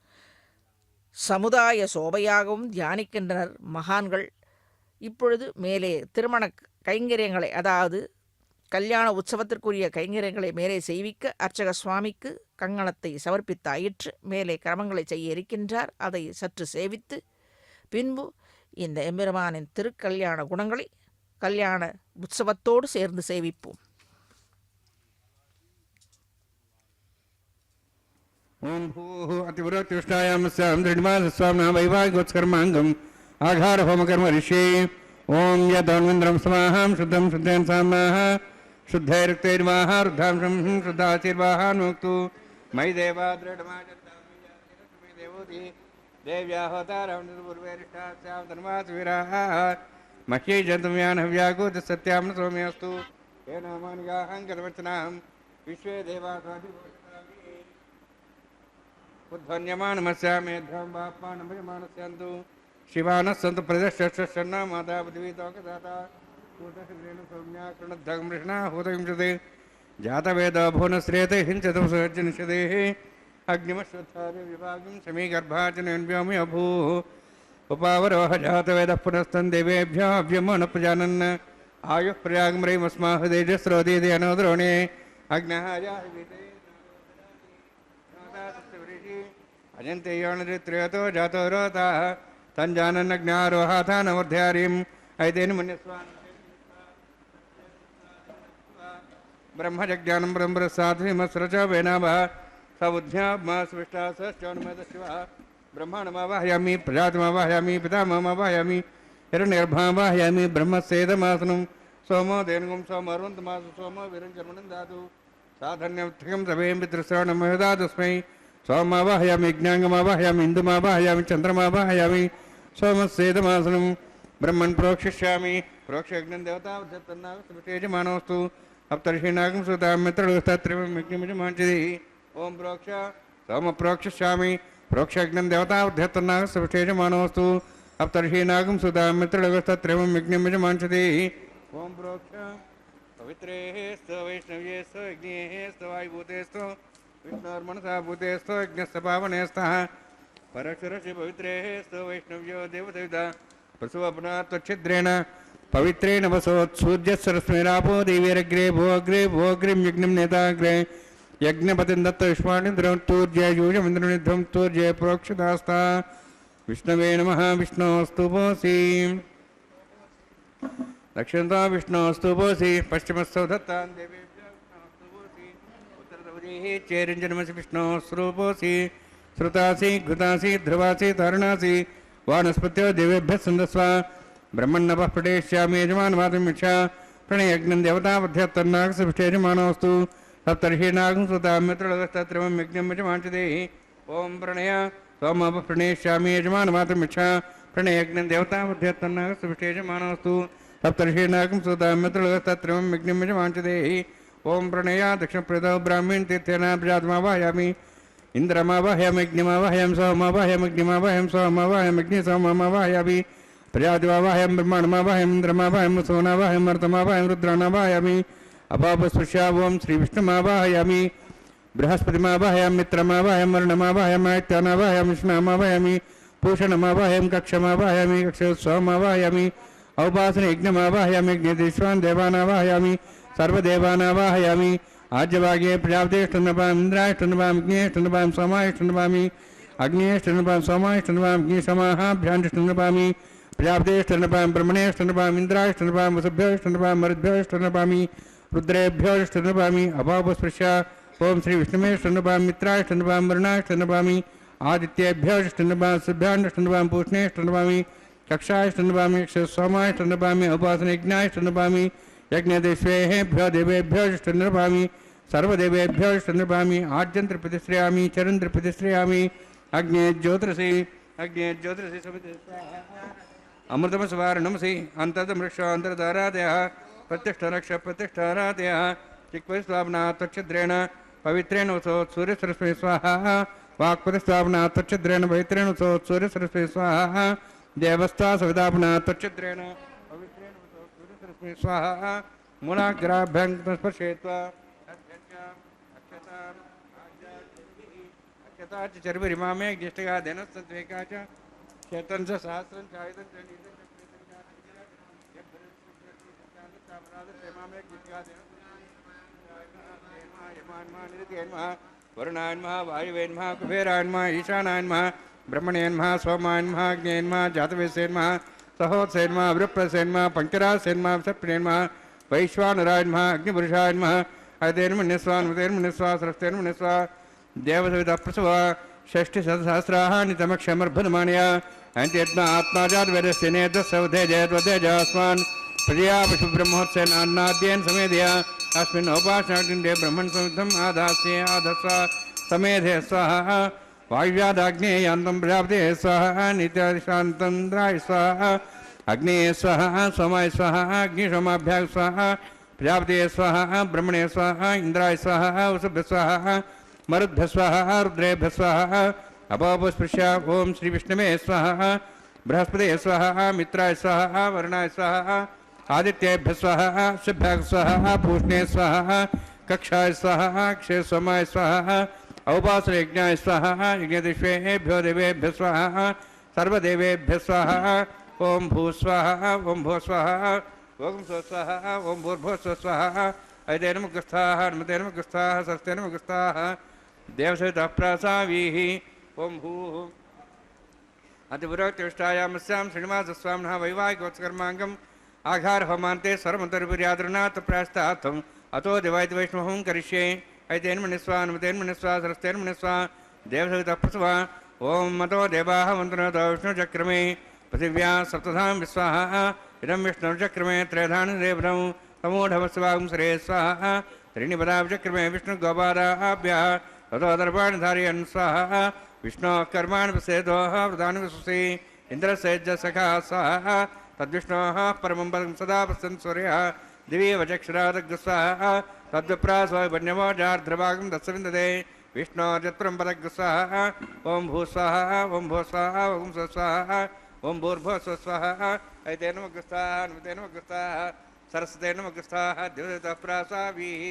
S3: சமுதாய சோபையாகவும் தியானிக்கின்றனர் மகான்கள். இப்பொழுது மேலே திருமண கைங்கரியங்களை, அதாவது கல்யாண உற்சவத்திற்குரிய கைங்கரியங்களை மேலே செய்விக்க அர்ச்சக சுவாமிக்கு கங்கணத்தை சமர்ப்பித்தாயிற்று. மேலே கிரமங்களை செய்ய இருக்கின்றார். அதை சற்று சேவித்து பின்பு இந்த எம்பெருமானின் திருக்கல்யாண குணங்களை கல்யாண உற்சவத்தோடு சேர்ந்து சேவிப்போம்.
S2: ஓம் பூः அதிபுரத்திஷ்டாயாமஸ்யாம் திருடிமாசஸ்வாம்னா வைவாகிகோத்ஸ்கர்மாங்கம் ஆகார ஹோமகர்ம ரிஷே ஓம் யதோன்விந்திரம் சமாஹாம் சுத்தம் சுத்தேன் சாம்னாஹ शुद्धैरुक्तैर्वाह रुद्धांशं शुद्धाशीर्वाहान्मुक्तु मयि देवा दृढमाचरितामि देवोति देव्याहोतारवनिर्पूर्वेरिष्टास्यां धर्मासुवीराः मह्यै जन्तुम्यानहव्यागोत सत्यां न सौम्यस्तु येन मानिगाहं गतवचनां विश्वे देवासाधिपोषणामि उद्ध्वन्यमानमस्यामेध्वं बाप्मानमयमानस्यन्तु शिवानः सन्तु प्रदर्शन्ना माता पृथिवीतोकदाता जातवेद भुवनश्रेते हिंसतु सहजनिषदेः अग्निमश्वत्थारे विभागं समीगर्भाचनव्योमि अभूः उपावरोह जातवेदः पुनस्तन् देवेभ्यो अव्यमो न प्रजानन् आयुः प्रयागमृमस्माः तेजस्रोदीति अनोद्रोणे अग्नः अजन्ते योनित्रयतो जातो रोताः तञ्जानन्नज्ञारोहाथानमूर्ध्यारीम् ऐतेन मुन्यस्वान् ब्रह्मजज्ञानं ब्रह्मसाध्वीमस्रच वेनाभः स बुद्ध्यात्मा स्पृष्टा सश्चौनमदशिवः ब्रह्माणमावाहयामि प्रजातिमावाहयामि पितामहमावाहयामि हिरण्यगर्भावाहयामि ब्रह्मस्येदमासनं सोमो धेनुगुं सोमर्वन्तमासु सोमो विरञ्चर्मणं दातु साधन्यं सभें पितृश्रवणमहदा तस्मै सोमावाहयामि ज्ञाङ्गमावाहयामि इन्दुमावाहयामि चन्द्रमावाहयामि सोमस्येदमासनं ब्रह्मन् प्रोक्षिष्यामि प्रोक्षयज्ञं देवतावधत्तन्नागसुतेजमानोऽस्तु अप्तर्षीणागं सुतां मित्रगुस्तत्रिवमिज्ञमिजमाञ्चति ॐ प्रोक्ष सोम प्रोक्षिष्यामि प्रोक्षयज्ञं देवतावधत्तन्नागसुतेजमानोऽस्तु अप्तर्षीणागं सुतां मित्रगुस्तत्रिवमिज्ञमिजमाञ्चति ॐ प्रोक्ष पवित्रेः स्तो वैष्णव्ये स्तो यज्ञेः स्तो वायुभूतेस्तो विष्णोर्मनसा भूतेस्तो यज्ञस्य पावनेस्तः परशुरसि पवित्रेः स्तो वैष्णव्यो देवदेवता प्रसुवपना त्वच्छिद्रेण पवित्रेण वसोत्सूर्यस्सरस्मेरापो देवीरग्रे भोग्रीं यज्ञं नेताग्रे यज्ञपतिं दत्त विश्वानिन्द्रं तूर्जय यूयमिन्द्रनिध्वं तूर्जय प्रोक्षितास्ता विष्णवे नमः विष्णोस्तुपोऽसि दक्षिणता विष्णोस्तुपोऽसि पश्चिमस्थौ दत्तान् देवेभ्यः विष्णोस्तुपोऽसि उत्तरतवदेः चेरिञ्जनमसि विष्णोस्वरूपोऽसि श्रुतासि घृतासि ध्रुवासि तारुणासि वानस्पत्यो देवेभ्यः सन्दस्व ब्रह्मण्णपः पटेष्यामि यजमानमातुमिच्छा प्रणयज्ञं देवतावध्यत्तन्नागसविष्टेजमानोऽस्तु सप्तर्षीणागं सुतां मित्रलगस्तत्रिवं यज्ञं यजमाञ्चते ॐ प्रणय सोमपः प्रणेष्यामि यजमानमातुमिच्छा प्रणयज्ञं देवतावध्यत्तन्नागसविष्टेजमानोऽस्तु सप्तर्षीणागं सुतां मित्रलगस्तत्रिवं यज्ञं यजमाञ्चते ॐ प्रणय दक्षिणप्रदौ ब्राह्मीण तीर्थेन प्रजातमावाहयामि इन्द्रमावाहयामि अग्निमावाहयामि सोममावाहयामि अग्निमावाहयामि सोममावाहयामि अग्निसोममावाहयामि प्रजातिमावाहयामि ब्रह्माण्डमावाहयामि इन्द्रमावाहयामि सोनावाहयामि मर्तमावाहयामि रुद्राणावाहयामि अपापस्पृश्या ॐ श्रीविष्णुमावाहयामि बृहस्पतिमावाहयामि मित्रमावाहयामि वर्णमावाहयामि आदित्यानावाहयामि विष्णुमावाहयामि पूषणमावाहयामि कक्षमावाहयामि कक्षोत्सवमावाहयामि औपासनयज्ञमावाहयामि यज्ञदेश्वान् देवानावाहयामि सर्वदेवानावाहयामि आज्यभागे प्रजापतेष्टन्नपाम् इन्द्राष्टन्नपाम् अग्नेष्टन्नपाम् सोमाष्टन्नपामि अग्नेष्टन्नपाम् सोमाष्टन्नपाम् अग्निसमाहाभ्याण्डष्टन्नपामि प्रजापतेष्टन्नपाम् ब्रह्मणेष्टन्नपाम् इन्द्राष्टन्नपाम् वसुभ्योष्टन्नपाम् मरुद्भ्योष्टन्नपामि रुद्रेभ्योष्टन्नपामि अपापस्पृश्य ॐ श्रीविष्णुमेष्टन्नपाम् मित्राष्टन्नपाम् वरुणाष्टन्नपामि आदित्येभ्योष्टन्नपाम् सुभ्याण्डष्टन्नपाम् पूष्णेष्टन्नपामि कक्षाष्टन्नपामि सोमाष्टन्नपामि उपासनयज्ञाष्टन्नपामि यज्ञदेश्वेभ्यो देवेभ्योष्टन्नपामि सर्वदेवेभ्योष्टन्नपामि आद्यन्त्रप्रतिश्रयामि चरन्त्रप्रतिश्रयामि अग्ने ज्योतिषि अमृतमस्वारणमसि अन्तर्दमृक्षो अन्तर्धारादयः प्रत्यक्षरक्ष प्रतिष्ठारादयः चिक्वस्वापना त्वच्छिद्रेण पवित्रेण वसोत् सूर्यसरस्वती स्वाहा वाक्पतिस्वापना त्वच्छिद्रेण पवित्रेण वसोत् सूर्यसरस्वती स्वाहा देवस्था सवितापना त्वच्छिद्रेण पवित्रेण वसोत् सूर्यसरस्वती स्वाहा मूलाग्राभ्यां स्पर्शयित्वा अक्षता च चर्विरिमामे ज्येष्ठगा धेनस्तद्वेका च क्षेत्रं च सहस्रं च आयुधं च नीतं च वरुणान्मः वायुवेन्मः कुबेरान्मः ईशानान्मः ब्रह्मणेन्मः सोमान्मः अग्नेन्मः जातवेसेन्मः सहोत्सेन्मः वृप्रसेन्मः पङ्करासेन्मः सप्रेन्मः वैश्वानरान्मः अग्निपुरुषान्मः अयतेन्मुन्यस्वान्मुतेन्मुन्यस्वा सरस्तेन्मुन्यस्वा देवसविता प्रसवा षष्टिशतसहस्राः नितमक्षमर्भुतमानया अन्त्यत्मा आत्मा जातवेदस्यनेतसौधेजयद्वदेजास्मान् प्रजया पशुब्रह्मोत्सेनान्नाद्येन समेधया अस्मिन् औपासनाग्निन्दे ब्रह्मन् समिद्धम् आदास्ये आधस्व समेधे स्वाहा वायुव्यादाग्नेयान्तं प्रजापते स्वाहा नित्यादिशान्तन्द्राय स्वाहा अग्नेय स्वाहा सोमाय स्वाहा अग्निशोमाभ्याग स्वाहा प्रजापते स्वाहा ब्रह्मणे स्वाहा इंद्राय स्वाहा वसुभ्य स्वाहा मरुद्भ्य स्वाहा रुद्रेभ्य स्वाहा अपापस्पृश्य ओम श्री विष्णवे स्वाहा बृहस्पते स्वाहा मित्राय स्वाहा वरुणाय स्वाहा आदित्येभ्य स्वाहा शुभ्याग स्वाहा पूष्णे स्वाहा कक्षाय स्वाहा क्षय सोमाय स्वाहा औपासन यज्ञाय स्वाहा यज्ञदिष्वेभ्यो देवेभ्य स्वाहा सर्वदेवेभ्य स्वाहा ओम भू स्वाहा ओम भो स्वाहा ओम स्व स्वाहा ओम भूर्भुव स्व स्वाहा ऐतेनमुखस्थाः हनुमतेनमुखस्थाः सरस्तेनमुखस्थाः देवसवितः प्रासावीः ఓం భూ అతిపురోక్తిష్టాయామస్యాం శ్రీనివాసస్వామినः వైవాహికోత్సకర్మాంగం ఆఘార హోమాంతే స్వరమంతర్విర్యాదృనాథ ప్రాస్తార్థం అతో దివైతి వైష్ణవం కరిష్యే ఐతేన్మనిస్వా అనుమతేన్మనిస్వా సరస్తేన్మనిస్వా దేవసవితః ప్రసవ ఓం మతో దేవాః వందనతో విష్ణుచక్రమే పృథివ్యా సప్తధాం విశ్వాః ఇదం విష్ణుచక్రమే త్రైధాని దేవనం సమూఢమస్వాగం శ్రే స్వాహ త్రీణి పదాభిచక్రమే విష్ణుగోపాదాభ్యः తతో దర్పాణి ధారయన్ స్వాహ విష్ణోः కర్మాణి పశ్యేతోః వృతాని విశ్వసి ఇంద్రస్య సఖా స్వాహ తద్విష్ణోः పరమం పదం సదా పశ్యన్ సూర్యः దివి వచక్షురాదగ్స్వాహ తద్విప్రాస్వాభిన్యమోజార్ధ్రభాగం దత్సవిందదే విష్ణోర్యత్రం పదగ్స్వాహ ఓం భూస్వాహ ఓం భూస్వాహ ఓం స్వస్వాహ ఓం భూర్భువస్వస్వాహ ఐతేనమగ్రస్తాః అనుమతేనమగ్రస్తాః సరస్వతేనమగ్రస్తాః దివతః ప్రాసాభిః.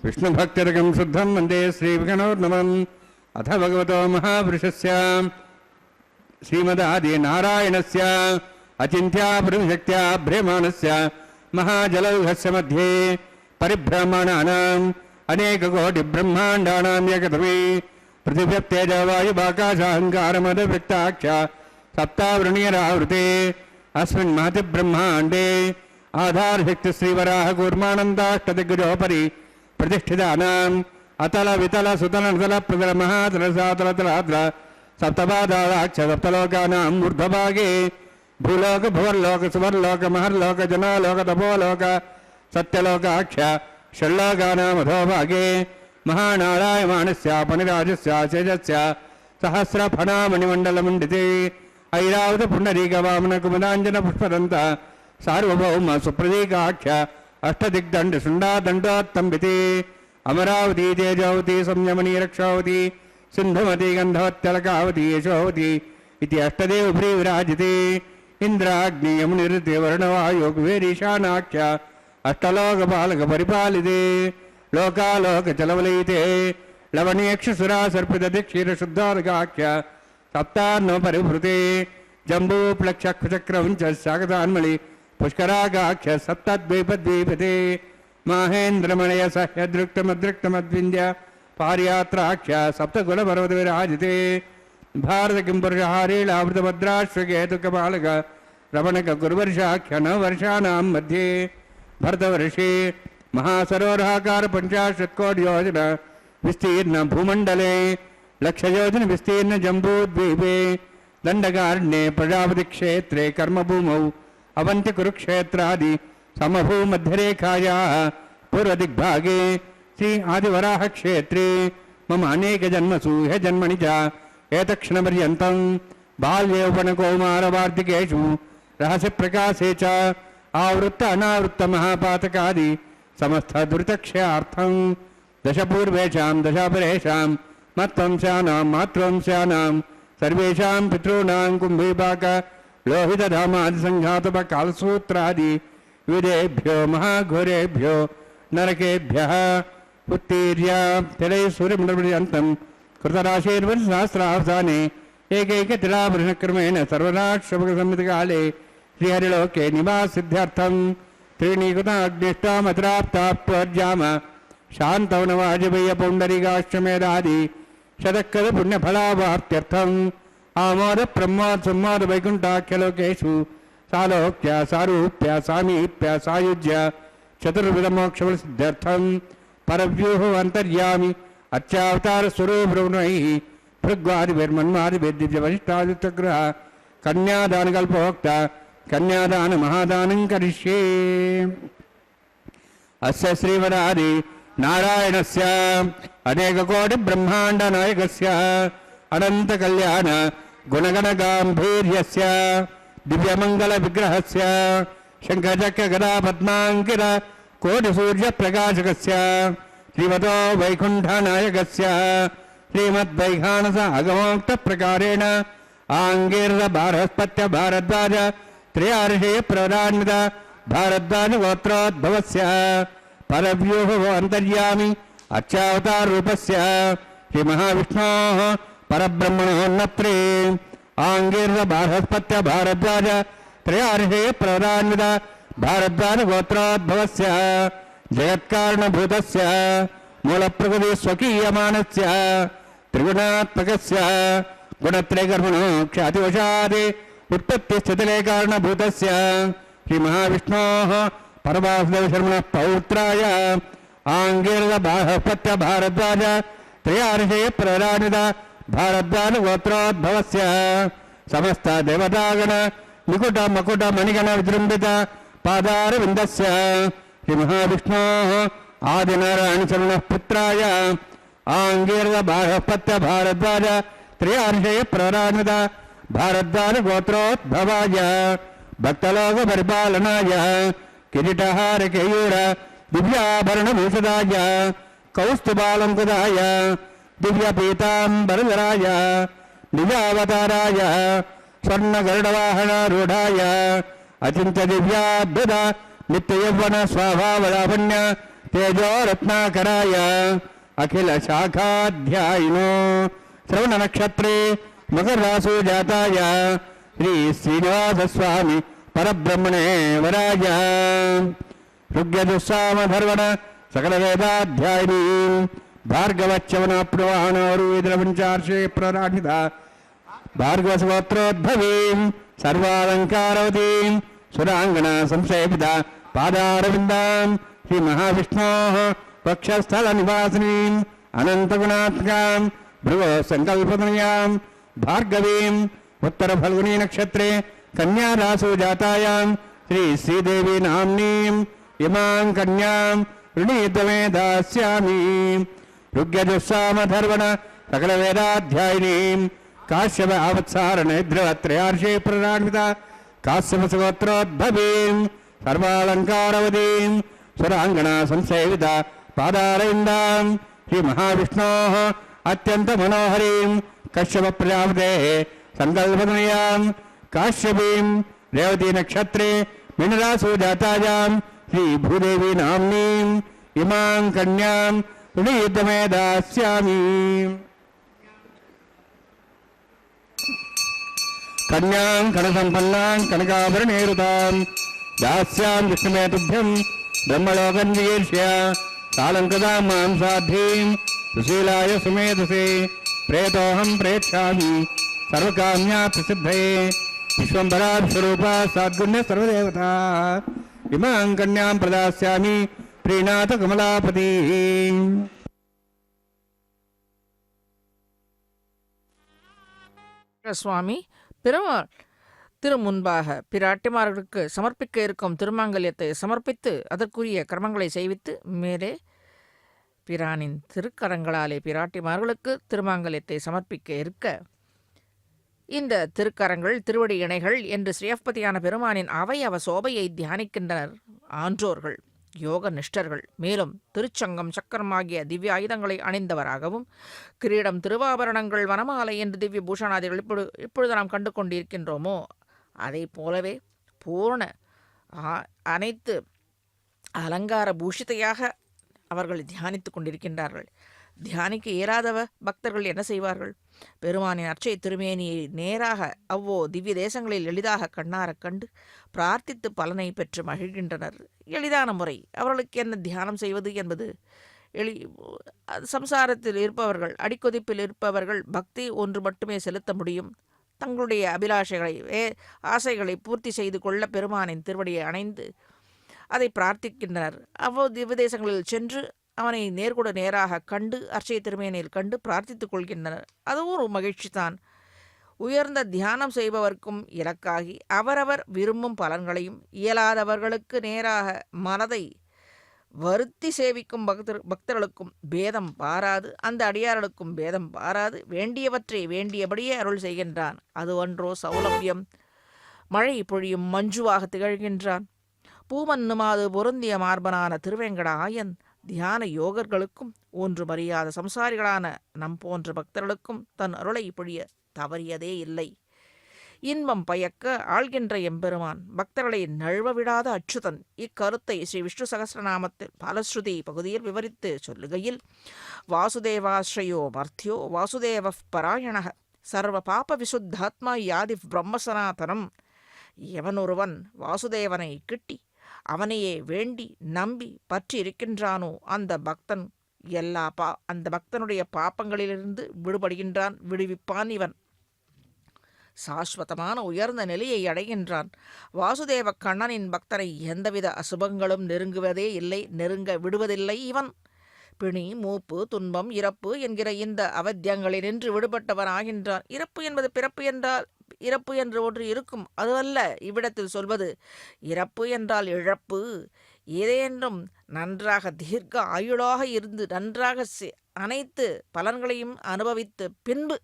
S2: విష్ణుభక్తిరకం శుద్ధం వందే శ్రీవిఘ్నోర్నమం అథ భగవతో మహాపురుషస్య శ్రీమదాది నారాయణస్య అచింత్యా బ్రహ్మశక్త్యా భ్రేమాణస్య మహాజలౌఘస్య మధ్యే పరిభ్రమణానాం అనేకకోటి బ్రహ్మాండానాం ఏకతమే పృథివ్యప్తేజ వాయువాకాశాహంకారమదవ్యక్తాక్ష సప్తావృణీరావృతే అస్మిన్ మహతి బ్రహ్మాండే ఆధారశక్తి శ్రీవరాహ కూర్మానందాష్టదిగ్గజోపరి ప్రతిష్ఠితానాం అతల వితల సుతల నతల ప్రతల మహాతల సాతల తలాద్ర సప్తపాదాక్ష సప్తలోకానాం ఊర్ధ్వభాగే భూలోక భువర్లోక సువర్లోక మహర్లోక జనాలోక తపోలోక सत्यलोकाख्य षल्लोकानामधोभागे महानारायमाणस्य पणिराजस्य शेजस्य सहस्रफणामणिमण्डलमण्डिते ऐरावत पुण्डरीकवामनकुमुदाञ्जनपुष्पदन्त सार्वभौम सुप्रतीकाख्य अष्टदिग्दण्डशृण्डादण्डोत्तम्बिते अमरावती तेजोवती संयमनी रक्षावती सिन्धुमती गन्धवत्यलकावती यशोवती इति अष्टदेवभ्री विराजिते इंद्राग्नि यमुनिर्ते वर्णवायो कुबेरीशानाख्य अष्टलोकपालकपरिपालिते लोकालोकचलवलयिते लवणीयक्षसुरासर्पितदिक्षीरशुद्धोदकाख्य सप्तान्नपरिभृते जम्बूप्लक्षचक्रं च शाकतान्मणि पुष्करागाख्य सप्तद्वीपद्वीपते माहेन्द्रमणय सह्यदृक्तमदृक्तमद्विन्द्य पार्यात्राख्य सप्तकुलपर्वतविराजिते भारत किंपुरुषहारीलावृतभद्राश्वकेतुकपालक रमणक गुरुवर्षाख्य नववर्षाणां मध्ये भरतवर्षे महासरोवराकार 50 कोटि योजन विस्तीर्ण भूमंडले लक्षयोजन विस्तीर्ण जम्बूद्वीपे दंडकारण्ये प्रजापति क्षेत्रे कर्मभूमौ अवंति कुरुक्षेत्रादि समभूमध्यरेखायाः पूर्वदिग्भागे श्री आदिवराह क्षेत्रे मम अनेक जन्मसु ह्य जन्मनि च एतक्षणपर्यन्तं बाल्यौपनकौमारवार्तिकेषु रहस्यप्रकाशे च आवृत्त अनावृत्त महापातकादि समस्त दुरितक्षयार्थं दशपूर्वेषां दशापरेषां मत्वंशानां मातृवंशानां सर्वेषां पितॄणां कुम्भीपाक लोहितधामादिसङ्घातपकालसूत्रादि विदेभ्यो महाघोरेभ्यो नरकेभ्यः उत्तीर्य तिलैः सूर्यमण्डलपर्यन्तं कृतराशेर्वर्षसहस्रावसाने एकैकतिलाभरणक्रमेण सर्वराष्ट्रपकसंहितकाले श्रीहरिलोके निवाससिद्ध्यर्थं त्रीणीकृताग्निष्टामत्राप्ताप्वर्जाम शान्तवनवाजपेयपौण्डरीकाश्वमेधादि शतकद पुण्यफलावाप्त्यर्थम् आमोद प्रमोद सम्मोद वैकुण्ठाख्यलोकेषु सालोक्य सारूप्य सामीप्य सायुज्य चतुर्विधमोक्षफलसिद्ध्यर्थं परव्यूह अंतर्यामि अत्यावतार स्वरूपब्रह्मैः भृग्वादिभिर्मन्वादिभिर्दिव्यवशिष्टादित्यग्रह कन्यादानकल्पोक्त कन्यादान महादानं करिष्ये। अस्य श्रीवरादि नारायणस्य अनेककोटि ब्रह्मांड नायकस्य अनंत कल्याण गुणगण गांभीर्यस्य दिव्यमंगल विग्रहस्य शंखचक्र गदा पद्मांकित कोटि सूर्य प्रकाशकस्य श्रीमतो वैकुंठ नायकस्य श्रीमद्वैखानस अगमोक्त प्रकारेण आंगीर्द बारहस्पत्य भारद्वाज त्रयार्षेय प्रदान्वित भारद्वाज गोत्रोद्भवस्य परव्यूह अंतर्यामि अच्चावतार रूपस्य श्री महाविष्णोः परब्रह्मणोन्नत्रे आंगीर्द बारहस्पत्य भारद्वाज त्रयार्षेय प्रदान्वित भारद्वाज गोत्रोद्भवस्य जगत्कारणभूतस्य मूलप्रकृति स्वकीयमानस्य त्रिगुणात्मकस्य गुणत्रयकर्मणो ख्यातिवशात् उत्पत्तिस्थितिलय कारणभूतस्य श्री महाविष्णोः परवासुदेवशर्मणः पौत्राय आंगीर्द बारहस्पत्य भारद्वाज त्रयार्षेय प्रदान्वित भारद्वाज गोत्रोद्भवस्य समस्त देवतागण निकुट मकुट मणिगण विजृंभित पादारविन्दस्य श्री महाविष्णोः आदिनारायण शरणः पुत्राय आंगीर्द बारहस्पत्य भारद्वाज त्रयार्षेय प्रदान्वित भारद्वाज गोत्रोद्भवाय भक्तलोक परिपालनाय किरीटहार केयूर दिव्याभरणभूषिताय कौस्तुभालंकृताय दिव्यपीताम्बरधराय दिव्यावताराय स्वर्णगरुडवाहनारूढाय अचिन्त्य दिव्याभ्युद नित्ययौवन स्वाभावलावण्य तेजो रत्नाकराय अखिल शाखाध्यायिनो श्रवण नक्षत्रे मकर रासु जाताय श्री श्रीनिवास स्वामी परब्रह्मणे वराय ऋग्यजुस्सामधर्वण सकल वेदाध्यायिनी भार्गवच्यवनाप्नुवाणोरुद्रपञ्चार्षे प्रराठिता भार्गवस्वोत्रोद्भवीं सर्वालङ्कारवतीं सुराङ्गना संसेविता पादारविन्दां श्री महाविष्णोः वक्षस्थलनिवासिनीम् अनन्तगुणात्मकां भृगो सङ्कल्पतनयां भार्गवीम् उत्तरफल्गुनी नक्षत्रे कन्यारासु जातायां श्री श्रीदेवी नाम्नीं இமாம் கன்யாம் ருணீதமே தாஸ்யாமி ருக்யஜுஸ்ஸாமதர்வண சகல வேதாத்தியாயினீம் காஷ்யப அவத்சாரணேத்ரவத்ரயார்ஷே பிரணான்விதா காஸ்யபசுகோத்ரோத்பவீம் சர்வாலங்காரவதீம் சுராங்கணா சம்சேவிதா பாதாரவிந்தாம் ஸ்ரீ மகாவிஷ்ணோः அத்யந்த மனோஹரீம் கஷ்யப பிரஜாபதேः சங்கல்பதனயாம் காஷ்யபீம் ரேவதி நக்ஷத்ரே மினராசு ஜாதாயாம் ஸ்ரீ பூதேவி நாம்னீம் இமாம் கன்யாம் ருணீதமே தாஸ்யாமி கன்யாம் கனசம்பன்னாம் கனகாபரணேருதாம் தாஸ்யாம் விஷ்ணுமே துभ्यं பிரம்மலோகன் வியேஷ்ய சாலங்கதாம் மாம் சாத்தீம் சுசீலாய சுமேதசே பிரேதோஹம் பிரேட்சாமி சர்வகாம்யா பிரசித்தயே விஸ்வம்பராஸ்வரூபா சாத்குண்ய சர்வதேவதா இமாம் கன்யாம் பிரதாஸ்யாமி प्रीणाथ कमलापति
S3: சுவாமி பெருமாள் திருமுன்பாக பிராட்டிமார்களுக்கு சமர்ப்பிக்க இருக்கும் திருமாங்கல்யத்தை சமர்ப்பித்து அதற்குரிய கர்மங்களை செய்வித்து மேலே பிரானின் திருக்கரங்களாலே பிராட்டிமார்களுக்கு திருமாங்கல்யத்தை சமர்ப்பிக்க இருக்க இந்த திருக்கரங்கள் திருவடி இணைகள் என்று ஸ்ரீயப்பதியான பெருமானின் அவயவ சோபையை தியானிக்கின்றனர் ஆன்றோர்கள் யோக நிஷ்டர்கள். மேலும் திருச்சங்கம் சக்கரம் ஆகிய திவ்ய ஆயுதங்களை அணிந்தவராகவும் கிரீடம் திருவாபரணங்கள் வனமாலை என்று திவ்ய பூஷணாதிகள் இப்பொழுது நாம் கண்டு கொண்டிருக்கின்றோமோ அதை போலவே பூர்ண அனைத்து அலங்கார பூஷிதையாக அவர்கள் தியானித்து கொண்டிருக்கின்றார்கள். தியானிக்க இயலாதவ பக்தர்கள் என்ன செய்வார்கள்? பெருமானின் அர்ச்சை திருமேனியை நேராக அவ்வோ திவ்ய தேசங்களில் எளிதாக கண்ணார கண்டு பிரார்த்தித்து பலனை பெற்று மகிழ்கின்றனர். எளிதான முறை. அவர்களுக்கு என்ன தியானம் செய்வது என்பது சம்சாரத்தில் இருப்பவர்கள், அடிக்கொதிப்பில் இருப்பவர்கள் பக்தி ஒன்று மட்டுமே செலுத்த முடியும். தங்களுடைய அபிலாஷைகளை ஆசைகளை பூர்த்தி செய்து கொள்ள பெருமானின் திருவடியை அணைந்து அதை பிரார்த்திக்கின்றனர். அவ்வளவு திவ்ய தேசங்களில் சென்று அவனை நேர்கூட நேராக கண்டு அர்ச்சை திருமேனியில் கண்டு பிரார்த்தித்துக் கொள்கின்றனர். அதுவும் ஒரு மகிழ்ச்சி தான். உயர்ந்த தியானம் செய்பவர்க்கும் இலக்காகி அவரவர் விரும்பும் பலன்களையும் இயலாதவர்களுக்கு நேராக மனதை வருத்தி சேவிக்கும் பக்தர்களுக்கும் பேதம் பாராது, அந்த அடியார்களுக்கும் பேதம் பாராது வேண்டியவற்றை வேண்டியபடியே அருள் செய்கின்றான். அது ஒன்றோ சௌலபியம். மழை பொழியும் மஞ்சுவாக திகழ்கின்றான். பூமன்னுமாது பொருந்திய மார்பனான திருவேங்கட ஆயன் தியான யோகர்களுக்கும் ஒன்று மறியாத சம்சாரிகளான நம் போன்ற பக்தர்களுக்கும் தன் அருளை பொழிய தவறியதே இல்லை. இன்பம் பயக்க ஆள்கின்ற எம்பெருமான், பக்தர்களை நழுவ விடாத அச்சுதன். இக்கருத்தை ஸ்ரீ விஷ்ணு சகஸ்ரநாமத்தில் பலஸ்ருதி பகுதியில் விவரித்து சொல்லுகையில், வாசுதேவாஸ்ரயோ மர்த்தியோ வாசுதேவ பராயண சர்வ பாப விசுத்தாத்மா யாதி பிரம்மசனாதனம். எவனொருவன் வாசுதேவனை கிட்டி அவனையே வேண்டி நம்பி பற்றி இருக்கின்றானோ அந்த பக்தன் அந்த பக்தனுடைய பாப்பங்களிலிருந்து விடுபடுகின்றான், விடுவிப்பான். இவன் சாஸ்வதமான உயர்ந்த நிலையை அடைகின்றான். வாசுதேவ கண்ணனின் பக்தனை எந்தவித அசுபங்களும் நெருங்குவதே இல்லை, நெருங்க விடுவதில்லை. இவன் பிணி, மூப்பு, துன்பம், இறப்பு என்கிற இந்த அவத்தியங்களினின்று விடுபட்டவன் ஆகின்றான். இறப்பு என்பது பிறப்பு என்றால் இறப்பு என்று ஒன்று இருக்கும், அதுவல்ல இவ்விடத்தில் சொல்வது. இறப்பு என்றால் இழப்பு. ஏதேனும் நன்றாக தீர்க்க ஆயுளாக இருந்து நன்றாக அனைத்து பலன்களையும் அனுபவித்து பின்பு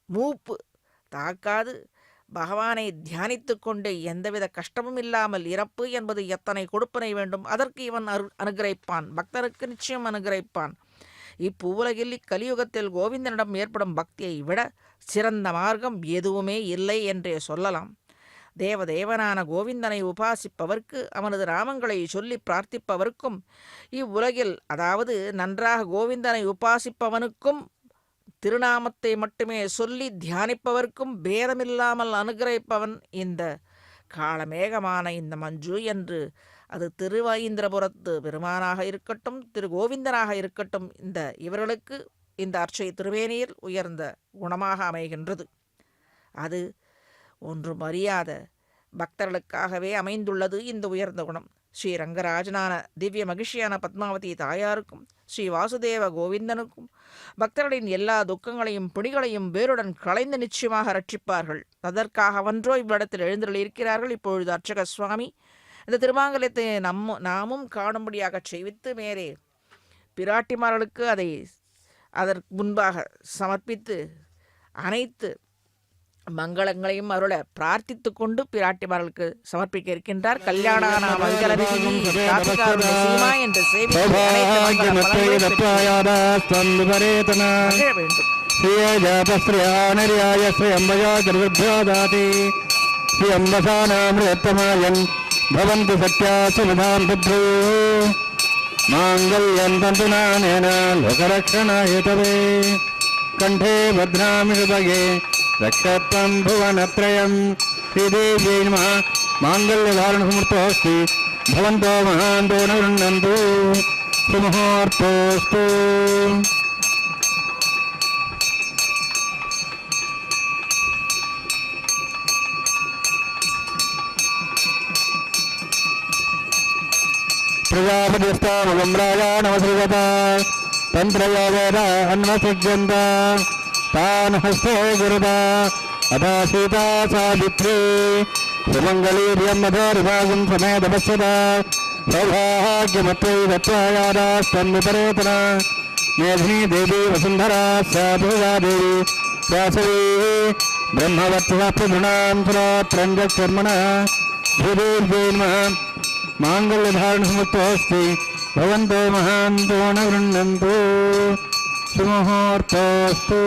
S3: மூப்பு தாக்காது பகவானை தியானித்து கொண்டு எந்தவித கஷ்டமும் இல்லாமல் இறப்பு என்பது எத்தனை கொடுப்பனை வேண்டும், அதற்கு இவன் அனுகிரகிப்பான். பக்தருக்கு நிச்சயம் அனுகிரகிப்பான். இப்பூவுலகில் இக்கலியுகத்தில் கோவிந்தனிடம் ஏற்படும் பக்தியை விட சிறந்த மார்க்கம் எதுவுமே இல்லை என்றே சொல்லலாம். தேவதேவனான கோவிந்தனை உபாசிப்பவர்க்கு, அவனது நாமங்களை சொல்லி பிரார்த்திப்பவர்க்கும், இவ்வுலகில் அதாவது நன்றாக கோவிந்தனை உபாசிப்பவனுக்கும் திருநாமத்தை மட்டுமே சொல்லி தியானிப்பவர்க்கும் பேதமில்லாமல் அனுகிரகிப்பவன் இந்த காலமேகமான இந்த மஞ்சு என்று. அது திருவைந்திரபுரத்து பெருமானாக இருக்கட்டும், திரு கோவிந்தனாக இருக்கட்டும், இவர்களுக்கு இந்த அர்ச்சை திருவேணியில் உயர்ந்த குணமாக அமைகின்றது. அது ஒன்றும் அறியாத பக்தர்களுக்காகவே அமைந்துள்ளது இந்த உயர்ந்த குணம். ஸ்ரீ ரங்கராஜனான திவ்ய மகிழ்ச்சியான பத்மாவதி தாயாருக்கும் ஸ்ரீ வாசுதேவ கோவிந்தனுக்கும் பக்தர்களின் எல்லா துக்கங்களையும் பிணிகளையும் வேருடன் களைந்து நிச்சயமாக ரட்சிப்பார்கள். அதற்காக ஒன்றோ இவ்விடத்தில் எழுந்தருளியிருக்கிறார்கள் இப்பொழுது அர்ச்சக சுவாமி இந்த திருமாங்கல்யத்தை நாமும் காணும்படியாக செய்வித்து மேலே பிராட்டிமார்களுக்கு அதை அதற்கு முன்பாக சமர்ப்பித்து அனைத்து மங்களங்களையும் அருள பிரார்த்தித்து கொண்டு பிராட்டிமார்களுக்கு சமர்ப்பிக்க இருக்கின்றார். கல்யாணானா மங்களரிஷியும் சீமா என்று
S2: மாங்கல்யம் தந்துநானேன லோகரக்ஷணாயதவே கண்டே பத்ராமி சுபகே ரக்ஷத்வம் புவனத்ரயம் ஸ்ரீதேவ்யை நமः மாங்கல்யதாரணசமர்த்தோஸ்தி பவந்தோ மகாந்தோ ந வృణन्तు சுமுஹூர்த்தோஸ்து. ప్రజాపతిస్తామగం రాజానవసృగత తంత్రయో వేద అన్వసృజ్యంత తాన్ హస్తే గురుద అథా సీతా సావిత్రీ సుమంగళీర్యం మధోరిభాగం సమేతపశ్యత సౌభాగ్యమత్వై దత్వాయాదాస్తన్విపరేతన మేధినీ దేవీ వసుంధరా సాధుగాదేవి వాసవీ బ్రహ్మవత్సప్రదృణాం సురాత్రంజకర్మణ భూదేవ్యై నమః మాంగళ్యధారణసమర్థోస్తి భవంతో మహాంతో న వృణन्तు సుముహూర్తోస్తు.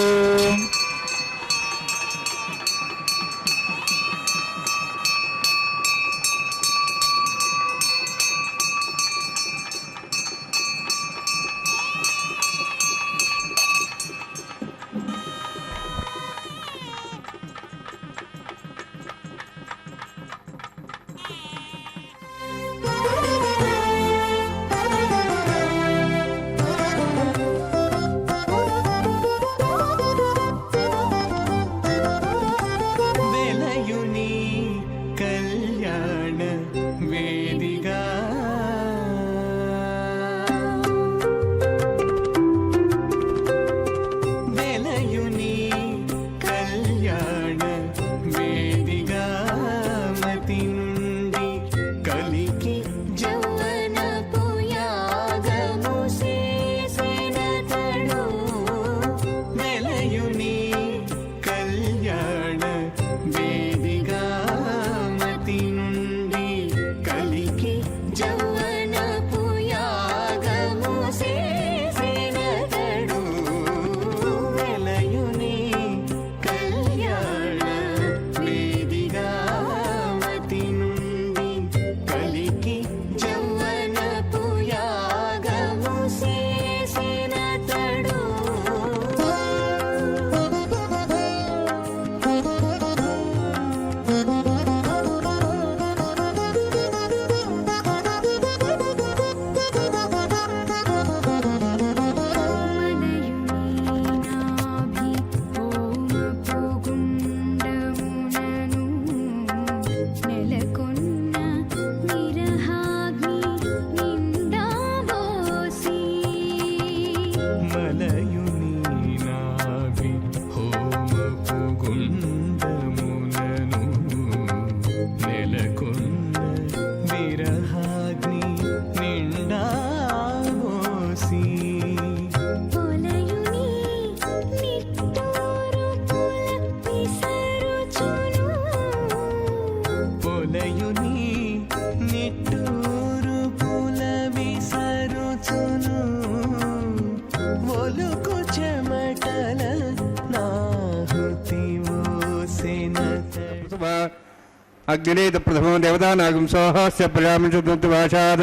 S2: అగ్నిరేత ప్రథమో దేవతానాగం సోహస్య ప్రజామిషుద్వంతుభాషాత్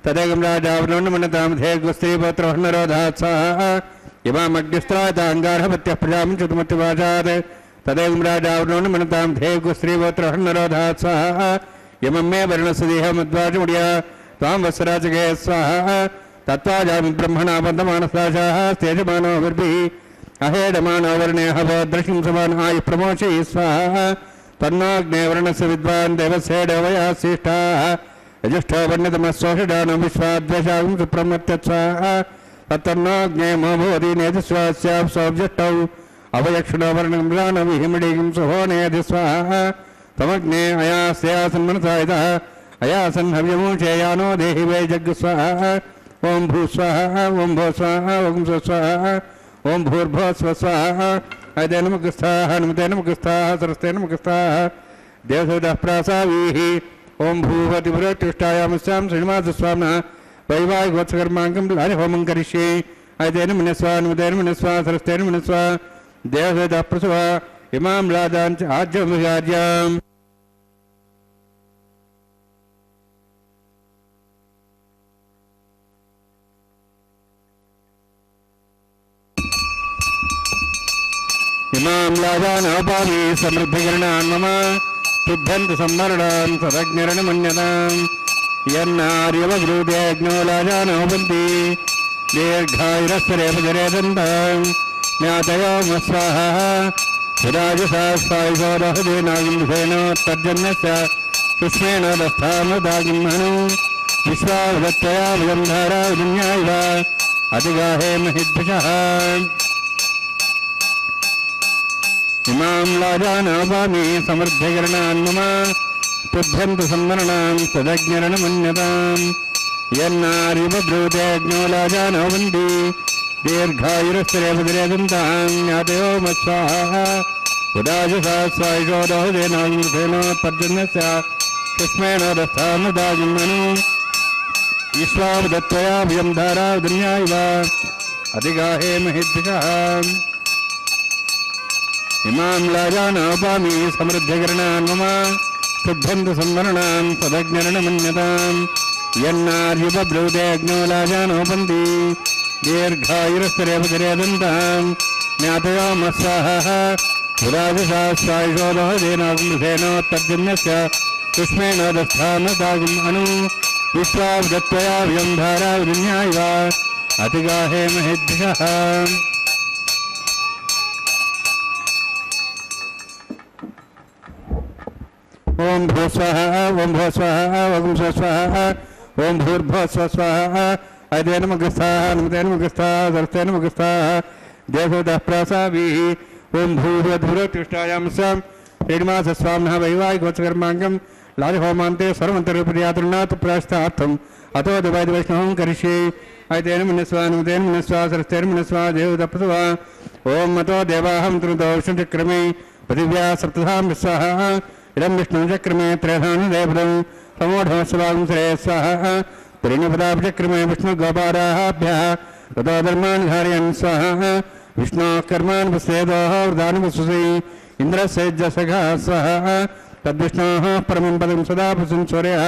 S2: తదేకం రాజావృణమనతామధేగ్స్త్రీపత్రోహన్నరోధాత్ సహ ఇమామగ్నిస్త్రాతాంగార్హపత్యః ప్రజామిషుద్వంతుభాషాత్ తదేకం రాజావృణమనతామధేగ్స్త్రీపత్రోహన్నరోధాత్ సహ ఇమం మే వర్ణస్సుదేహమద్వాచముడియా త్వాం వత్సరాచకే స్వాహ తత్వాజామి బ్రహ్మణా బంధమానసాశాః స్తేజమానోభిర్భిః అహేడమానో వర్ణేః భద్రశిం సమానాయ ప్రమోచై స్వాహ తన్నాగ్నే వర్ణస్య విద్వాన్ దేవస్యేడవయాశిష్టాః యజుష్టో వర్ణితమస్వషడానం విశ్వాద్వేషాగం సుప్రమత్యత్ స్వాహ తన్నాగ్నే మోభవతి నేతిస్వాస్యాం సౌబ్జష్టౌ అవయక్షుడో వర్ణం విహిమిడిగిం సుహోనేతి స్వాహ తమగ్నే అయాస్యాసన్మనసాయితః अयासन् हव्यमोचेयानो देहि वै जग् स्वाहा ओम भू स्वाहा ओम भो स्वाहा ओम स्व स्वाहा ओम भूर्भुवः स्व स्वाहा अयते नमः स्वाहा नमते नमः स्वाहा सरस्ते नमः स्वाहा देवसुतः प्रासावीः ओम भूवति भूतिष्ठायामस्यां श्रीनिवासस्वामिनः वैवाहिकोत्सकर्माङ्गं लाजहोमं करिष्ये अयते नमः स्वाहा नमते नमः स्वाहा सरस्ते नमः स्वाहा देवसुतः प्रसवा इमां लादां च आज्यमविहार्याम् इमां लाजानोपामि समृद्धिकरणान् मम तुभ्यन्तु सम्मरणान् सदज्ञरणमन्यताम् यन्नार्यवब्रूतेऽग्नो लाजानोपन्ति दीर्घायुरस्वरेपजरेदन्ताम् ज्ञातयो मस्वाहा सुराजसास्वायुषोदहदेनागिन्दुसेनोत्तर्जन्यस्य कृष्णेन दस्थामदागिम्हनु विश्वावदत्तया विजन्धारा विजन्यायव अधिगाहे महिद्भिषः इमां लाजानोपामि समृद्धिकरणान् मम तुभ्यन्तु सम्मरणान् तदज्ञरणमन्यताम् यन्नार्यवब्रूतेऽग्नो लाजानोपन्ति दीर्घायुरस्वरेपजरेदन्ताम् ज्ञातयो मस्वाहा उदाजसास्वायुषोदहदेनागिन्दुसेनोत्तर्जन्यस्य कृष्णेन दस्थामदागिम्हनु विश्वावदत्तया विजन्धारा विजन्यायव अधिगाहे महिद्भिषः इमां लाजानोपामि समृद्धिकरणान् मम तुभ्यन्तु सम्मरणान् तदज्ञरणमन्यताम् यन्नार्युपब्रूतेऽग्नो लाजानोपन्ति दीर्घायुरस्वरेपजरेदन्ताम् ज्ञातयो मस्वाहा पुराजसास्वायुषोदहदेनागिन्दुसेनोत्तर्जन्यस्य कृष्णेन दस्थामदागिम् अनु विश्वावदत्तया विजन्धारा विजन्यायव अधिगाहे महिद्भिषः ओम भू स्वाहा ओम भो स्वाहा ओम स्व स्वाहा ओम भूर्भुवः स्व स्वाहा अयते नमः स्वाहा नमते नमः स्वाहा सरस्ते नमः स्वाहा देवसुतः प्रासावीः ओम भूर्भुवतिष्ठायामस्यां श्रीनिवासस्वामिनः वैवाहिकोत्सकर्माङ्गं लाजहोमान्ते सर्वमन्तरूपयातृणात् प्रायश्चित्तार्थम् अतो वैष्णवं करिष्ये अयते नमः स्वाहा नमते नमः स्वाहा सरस्ते नमः स्वाहा देवसुतः प्रसवा ओम अतो देवाहं तृणतो विष्णुचक्रमे पृथिव्या सप्तधां स्वाहा इदं विष्णुचक्रमे त्रयधानुदेवदं समूढमस्वागं श्रेयः स्वाहा त्रीणिपदापचक्रमे विष्णुगोपाराभ्यः ततो धर्मान् धारयन् स्वाहा विष्णोः कर्मान् पश्येदोः वृदानुपश्यसि इन्द्रस्येज्जसखा स्वाहा तद्विष्णोः परमं पदं सदा पश्यन् सूर्यः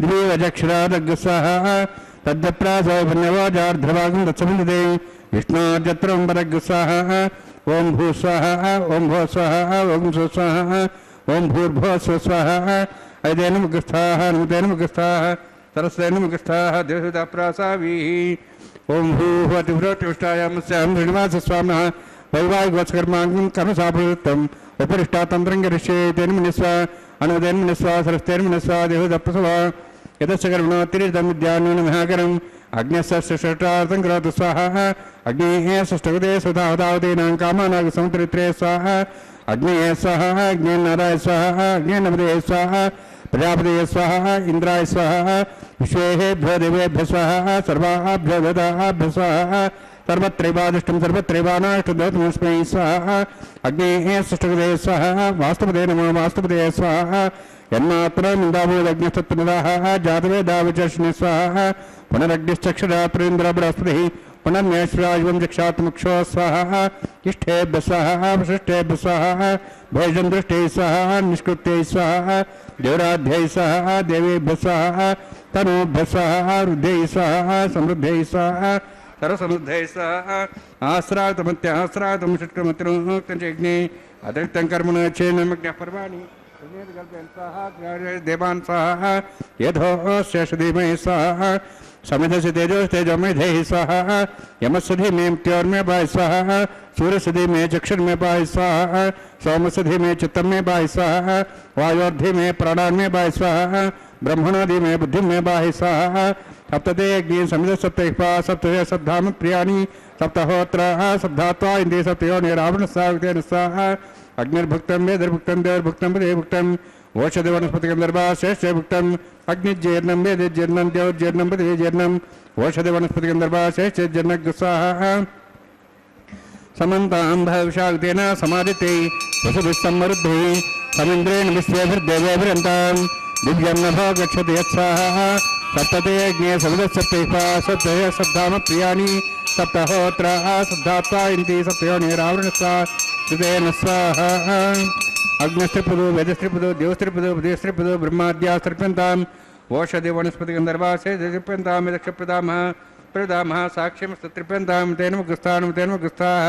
S2: दिवीवजक्षरादग् स्वाहा तद्दप्रासो पुण्यवोजार्ध्रभागं तत्समिन्दते विष्णोर्जत्रं पदग् स्वाहा ओम भू स्वाहा ओम भो स्वाहा ओम स्व स्वाहा ओम भूर्भुवः स्व स्वाहा अयते नमः स्वाहा नमते नमः स्वाहा सरस्ते नमः स्वाहा देवसुतः प्रासावीः ओम भूवतिभ्रोतिष्ठायामस्यां श्रीनिवासस्वामिनः वैवाहिकोत्सकर्माङ्गं कर्मसाफलयुक्तम् उपरिष्टातन्त्रं करिष्ये तेन नमः स्वाहा अनुदेन नमः स्वाहा सरस्ते नमः स्वाहा देवसुतः प्रसवा यतस्य कर्मणोत्तिरितं विद्यान्यूनमहाकरम् अग्न्यस्य षष्ठार्थं करोतु स्वाहा अग्नेः षष्ठकृते स्वधावतावतीनां कामानां समुद्रित्रे स्वाहा अग्नेय स्वाहा अग्नेन्नाराय स्वाहा अग्नेन्नपदे स्वाहा प्रजापतये स्वाहा इंद्राय स्वाहा विश्वेभ्यो देवेभ्यो स्वाहा सर्वाभ्यो देवताभ्यो स्वाहा सर्वत्रैवादिष्टं सर्वत्रैवानाष्टदोतमस्मै स्वाहा अग्नेः षष्ठकृते स्वाहा वास्तुपदे नमो वास्तुपदे स्वाहा यन्मात्रमिन्दाभूदग्निस्तत्पुनराः जातवेदाविचर्षणे स्वाहा पुनरग्निश्चक्षुरात्रेन्द्र बृहस्पतिः पुनर्मेश्वरायुवं जक्षात्मुक्षो स्वाहा इष्ठेभ्यः स्वाहा वशिष्ठेभ्यः स्वाहा भोजनदृष्टैः स्वाहा निष्कृत्यै स्वाहा देवराध्यैः स्वाहा देवेभ्यः स्वाहा तनूभ्यः स्वाहा रुद्ध्यैः स्वाहा समृद्ध्यैः स्वाहा सर्वसमृद्धैः स्वाहा आश्रातमत्याश्रातं षट्कमतिरोक्तञ्चैग्ने अतिरिक्तं कर्मणः चेन्नमग्नः पर्वाणि देवान् स्वाहा यथोऽस्य धीमहि स्वाहा समिधस्य तेजोमेधैः स्वाहा यमस्य धीमे मृत्योर्मे पाहि स्वाहा सूर्यस्य धीमे चक्षुर्मे पाहि स्वाहा सोमस्य धीमे चित्तमे पाहि स्वाहा वायोर्धीमे प्राणान्मे पाहि स्वाहा ब्रह्मणो धीमे बुद्धिमे पाहि स्वाहा सप्तते अग्नि समिध सप्तैः सप्तते सप्धाम प्रियाणि सप्तहोत्राः सप्धात्वा इन्द्रिय सप्तयो निरावण स्वाहा अग्निर्भुक्तं वेदर्भुक्तं देवर्भुक्तं देवभुक्तं ఓషధి వనస్పతి గంధర్వా శ్రేష్ఠే భుక్తం అగ్నిజీర్ణం వేదిజీర్ణం ద్యోజీర్ణం పృథివీజీర్ణం ఓషధి వనస్పతి గంధర్వా శ్రేష్ఠే జీర్ణగ్రస్వాహ సమంతాం భవిషాక్తేన సమాదితే వసుభిः సమృద్ధిः సమింద్రేణ విశ్వేభిర్దేవేభిరంతాం దివ్యం నభో గచ్చతి యత్సాహ సప్తతే అగ్నే సవిదస్సప్తైపా సప్తయ సద్ధామ ప్రియాణి సప్తహోత్ర సద్ధాత్వా ఇంతి సప్తయోనిరావృణస్వా సుదేన స్వాహ అగ్నిస్త్రిపుదు వేదస్త్రిపుదు దేవస్త్రిపుదు బుధేస్త్రిపుదు బ్రహ్మాద్యాస్త్రిప్యంతాం ఓషధి వనస్పతి గంధర్వాసే త్రిప్యంతాం ప్రదామः సాక్ష్యమస్త్రిప్యంతాం తేన ముగ్రస్థాः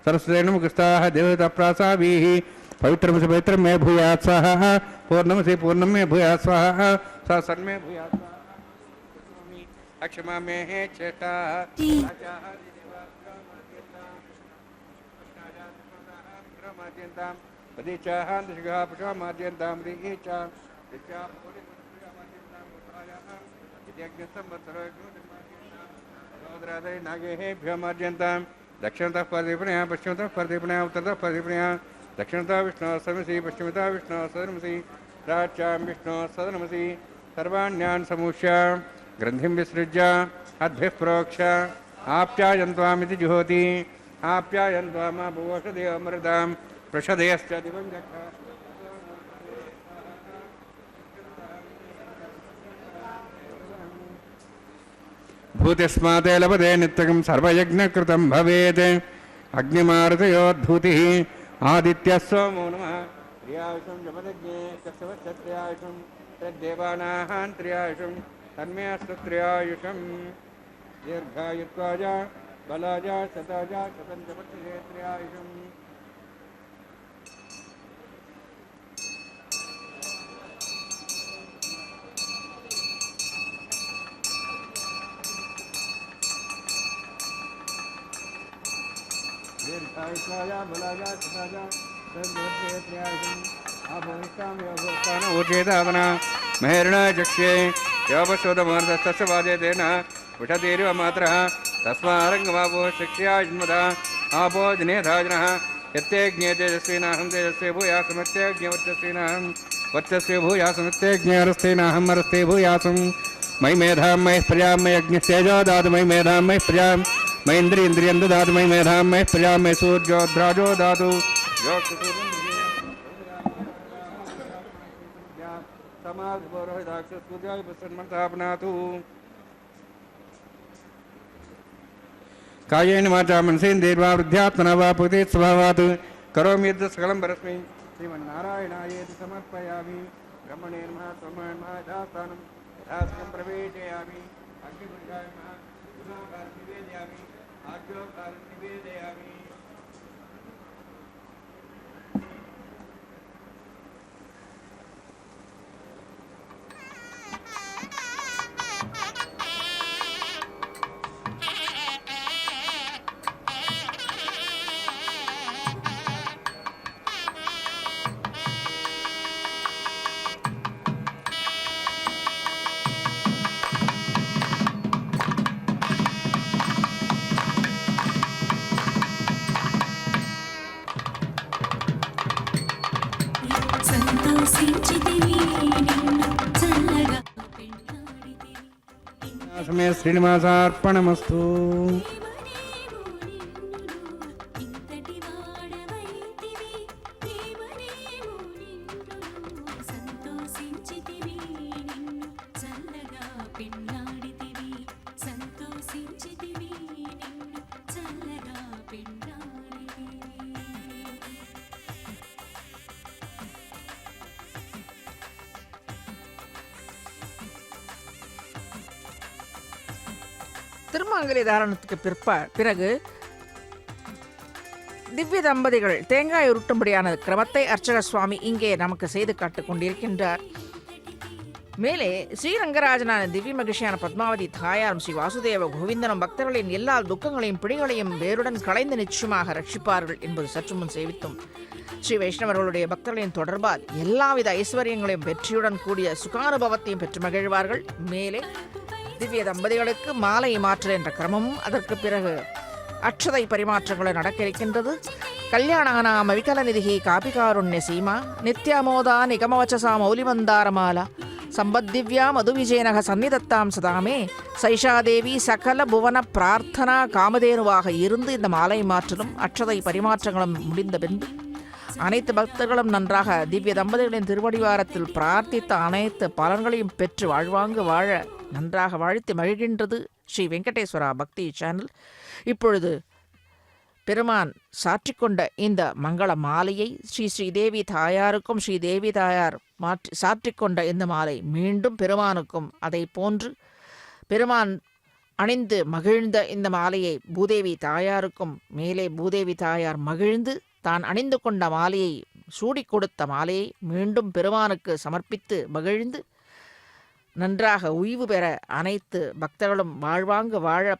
S2: సరస్వతేన ముగ్రస్థాः దేవతాప్రాసాభిः పవిత్రమసి పవిత్రం మే భూయాత్ స్వాహ పూర్ణమసి పూర్ణం మే భూయాత్ స్వాహ సా సన్మే భూయాత్ అక్షమా మే చేష్టాం పదీచాహాం దిశగా పుషమాద్యంతాం రీచాం నాగేభ్యోమాద్యంతాం దక్షిణతః ప్రదీపణయ పశ్చిమతః ప్రదీపణయ ఉత్తరతః ప్రదీపణయ దక్షిణతः విష్ణు సదనమసి పశ్చిమతः విష్ణు సదనమసి ప్రాచ్యాం విష్ణు సదనమసి సర్వాణ్యాన్ సమూష్య గ్రంథిం విసృజ్య అద్భిః ప్రోక్ష ఆప్యాయంత్వామితి జుహోతి ఆప్యాయంత్వామా భూషదేవమృతాం ప్రషదయశ్చ దివం గచ్చ భూతిస్మాతే లభతే నిత్యకం సర్వయజ్ఞకృతం భవేత్ అగ్నిమారుతయోద్ధూతిः ఆదిత్యः సోమో నమః త్రియాయుషం జపదజ్ఞే కస్తవచ్చత్రియాయుషం తద్దేవానాహాన్ త్రియాయుషం తన్మే అస్తు త్రియాయుషం దీర్ఘాయుత్వాజ బలాజ శతాజ శతం జపత్యే త్రియాయుషం ఊచేదాదన మహేరణ చక్షే యోపశోధమర్దస్తస్య వాదేన విషతేరివ మాత్ర తస్మారంగమాపో శిక్ష్యా జన్మద ఆపో దినేధాజనః యత్తేజ్ఞే తేజస్వినాహం తేజస్వే భూయాసమత్యేజ్ఞవర్చస్వినాహం వర్చస్వే భూయాసమత్యేజ్ఞరస్తేనాహం అరస్తే భూయాసం మయి మేధాం మయి ప్రజాం మయి అగ్నిస్తేజో దాతు మయి మేధాం మయి ప్రజాం మై ఇంద్రియం దాతు మై మేధాం మై ప్రజా మై సూర్యోద్రాజో దాతు సమాధిపనాతు కాయేన వాచా మనసేంద్రియర్వా వృద్ధ్యాత్మనా వా పుతే స్వభావాత్ కరోమి యద్ సకలం పరస్మై శ్రీమన్నారాయణాయేతి సమర్పయామి బ్రహ్మణే నమః త్వమై నమః యథాస్థానం యథాస్థానం ప్రవేశయామి అగ్నిగుండాయ నమః గుణాకారం నివేదయామి ఆజ్యోకారం నివేదయామి మే శ్రీనివాసార్పణమస్తు.
S3: திருமாங்கலி தாரணத்துக்கு பிறகு திவ்ய தம்பதிகள் தேங்காய் உருட்டும்படியான கிரமத்தை அர்ச்சக சுவாமி இங்கே நமக்கு செய்து காட்டுக் கொண்டிருக்கின்றார். மேலே ஸ்ரீரங்கராஜனான திவ்ய மகிழ்ச்சியான பத்மாவதி தாயாரும் ஸ்ரீ வாசுதேவ கோவிந்தனும் பக்தர்களின் எல்லா துக்கங்களையும் பிடிகளையும் வேருடன் களைந்து நிச்சயமாக ரட்சிப்பார்கள் என்பது சற்று முன் சேவித்தும், ஸ்ரீ வைஷ்ணவர்களுடைய பக்தர்களின் தொடர்பால் எல்லாவித ஐஸ்வர்யங்களையும் வெற்றியுடன் கூடிய சுகானுபவத்தையும் பெற்று மகிழ்வார்கள். மேலே திவ்ய தம்பதிகளுக்கு மாலை மாற்றல் என்ற கிரமமும் அதற்கு பிறகு அட்சதை பரிமாற்றங்களும் நடக்க இருக்கின்றது. కళ్యాణానామ వికలనిధి కాపికారుణ్య సీమ నిత్యామోదా నిగమవచసా మౌలిమందారమాల సంబద్దివ్యా మధువిజయనగ సన్నిதத்தாம் சதாமே சைஷாதேவி சகல புவன பிரார்த்தனா காமதேனுவாக இருந்து இந்த மாலை மாற்றலும் அட்சதை பரிமாற்றங்களும் முடிந்த பின்பு அனைத்து பக்தர்களும் நன்றாக திவ்ய தம்பதிகளின் திருவடிவாரத்தில் பிரார்த்தித்த அனைத்து பலன்களையும் பெற்று வாழ்வாங்கு வாழ நன்றாக வாழ்த்தி மகிழ்கின்றது ஸ்ரீ வெங்கடேஸ்வரா பக்தி சேனல். இப்பொழுது பெருமான் சாற்றிக்கொண்ட இந்த மங்கள மாலையை ஸ்ரீதேவி தாயாருக்கும் ஸ்ரீதேவி தாயார் சாற்றிக்கொண்ட இந்த மாலை மீண்டும் பெருமானுக்கும் அதை போன்று பெருமான் அணிந்து மகிழ்ந்த இந்த மாலையை பூதேவி தாயாருக்கும் மேலே பூதேவி தாயார் மகிழ்ந்து தான் அணிந்து கொண்ட மாலையை சூடி கொடுத்த மாலையை மீண்டும் பெருமானுக்கு சமர்ப்பித்து மகிழ்ந்து நன்றாக உய்வு பெற அனைத்து பக்தர்களும் வாழ்வாங்கு வாழ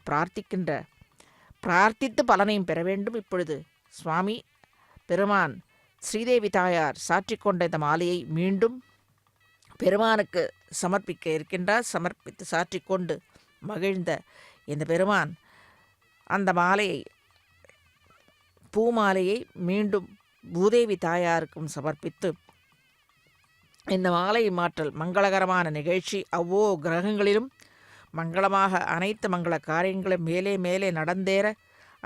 S3: பிரார்த்தித்து பலனையும் பெற வேண்டும். இப்பொழுது சுவாமி பெருமான் ஸ்ரீதேவி தாயார் சாற்றிக்கொண்ட இந்த மாலையை மீண்டும் பெருமானுக்கு சமர்ப்பிக்க இருக்கின்றார். சமர்ப்பித்து சாற்றிக்கொண்டு மகிழ்ந்த இந்த பெருமான் அந்த மாலையை பூமாலையை மீண்டும் பூதேவி தாயாருக்கும் சமர்ப்பித்து இந்த மாலை மாற்றல் மங்களகரமான நிகழ்ச்சி அவ்வோ கிரகங்களிலும் மங்களமாக அனைத்து மங்கள காரியங்களும் மேலே மேலே நடந்தேற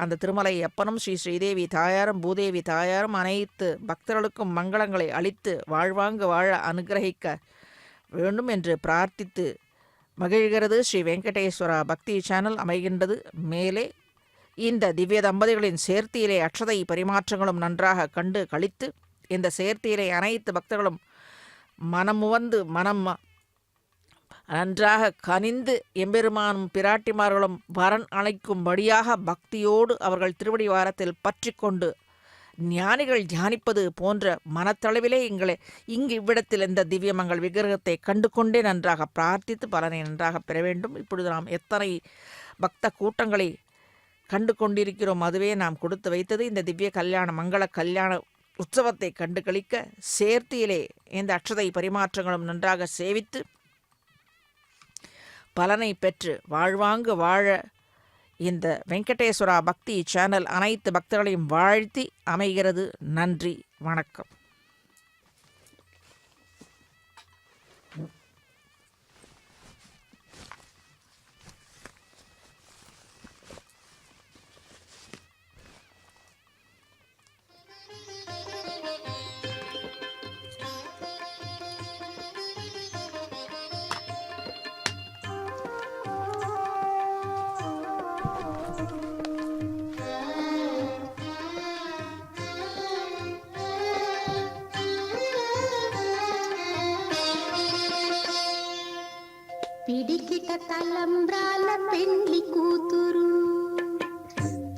S3: அந்த திருமலை அப்பனும் ஸ்ரீதேவி தாயாரும் பூதேவி தாயாரும் அனைத்து பக்தர்களுக்கும் மங்களங்களை அளித்து வாழ்வாங்கு வாழ அனுகிரகிக்க வேண்டும் என்று பிரார்த்தித்து மகிழ்கிறது ஸ்ரீ வெங்கடேஸ்வரா பக்தி சேனல் அமைகின்றது. மேலே இந்த திவ்ய தம்பதிகளின் சேர்த்தியிலே அட்சதை பரிமாற்றங்களும் நன்றாக கண்டு கழித்து இந்த சேர்த்தியிலே அனைத்து பக்தர்களும் மனமுவந்து நன்றாக கனிந்து எம்பெருமானும் பிராட்டிமார்களும் வரன் அழைக்கும்படியாக பக்தியோடு அவர்கள் திருவடி வாரத்தில் பற்றி கொண்டு ஞானிகள் தியானிப்பது போன்ற மனத்தளவிலே இங்கு இவ்விடத்தில் இந்த திவ்யமங்கள் விக்கிரகத்தை கண்டு கொண்டே நன்றாக பிரார்த்தித்து பலனை நன்றாக பெற வேண்டும். இப்பொழுது நாம் எத்தனை பக்த கூட்டங்களை கண்டு கொண்டிருக்கிறோம், அதுவே நாம் கொடுத்து வைத்தது. இந்த திவ்ய கல்யாண மங்கள கல்யாண உற்சவத்தை கண்டு கழிக்க சேர்த்தியிலே இந்த அட்சதை பரிமாற்றங்களும் நன்றாக சேவித்து பலனை பெற்று வாழ்வாங்கு வாழ இந்த வெங்கடேஸ்வரா பக்தி சேனல் அனைத்து பக்தர்களையும் வாழ்த்தி அமைகிறது. நன்றி, வணக்கம்.
S4: పిడికిట తలంబ్రాల పెండ్లి కూతురు,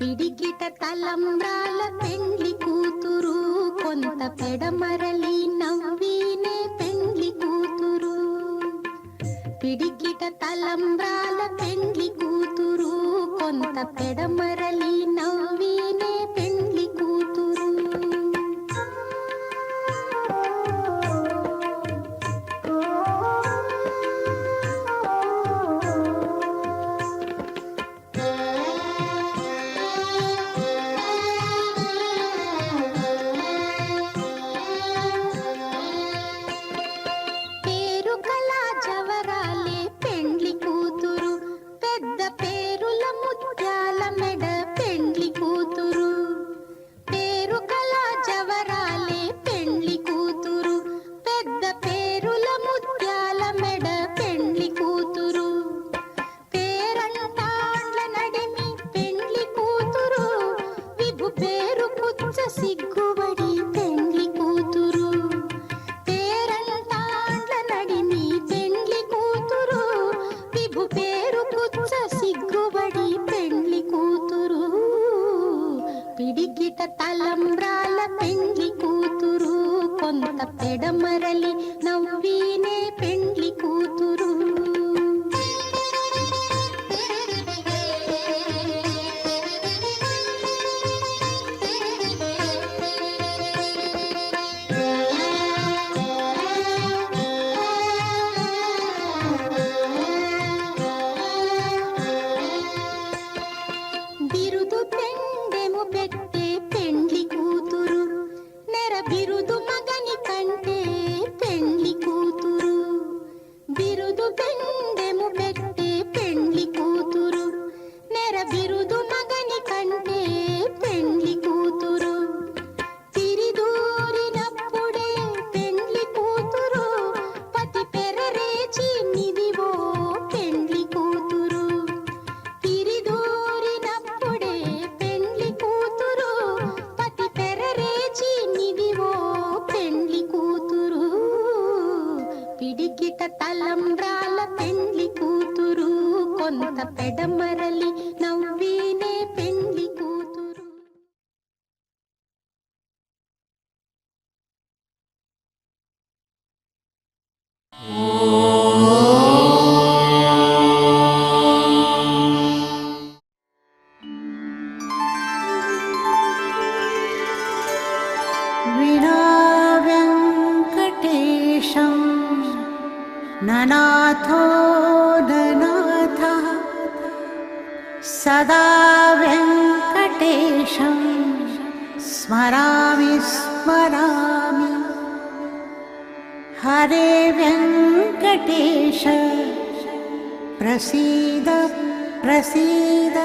S4: పిడికిట తలంబ్రాల పెండ్లి కూతురు, కొంత పెడమరలి నవ్వినే పెండ్లి కూతురు. పిడికిట తలంబ్రాల పెండ్లి కూతురు, కొంత పెడమరలి నవ్వినే పెండ్లి కూతురు. పిడికిట తలంబ్రాల పెండ్లి కూతురు, కొంత పెడమరలి నవ్వినే పెండ్లి కూతురు. బిరుదు పెండెము పెట్టే పెండ్లి కూతురు, మరలి నవ్వీనే పెండ్లి కూతురు.
S5: विना वेङ्कटेशं ननाथो ननाथः सदा वेङ्कटेशं स्मरामि स्मरामि. हरे वेङ्कटेश प्रसीद प्रसीद.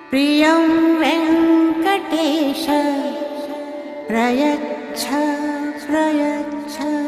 S5: प्रियं वेङ्कटेश प्रयच्छ प्रयच्छ.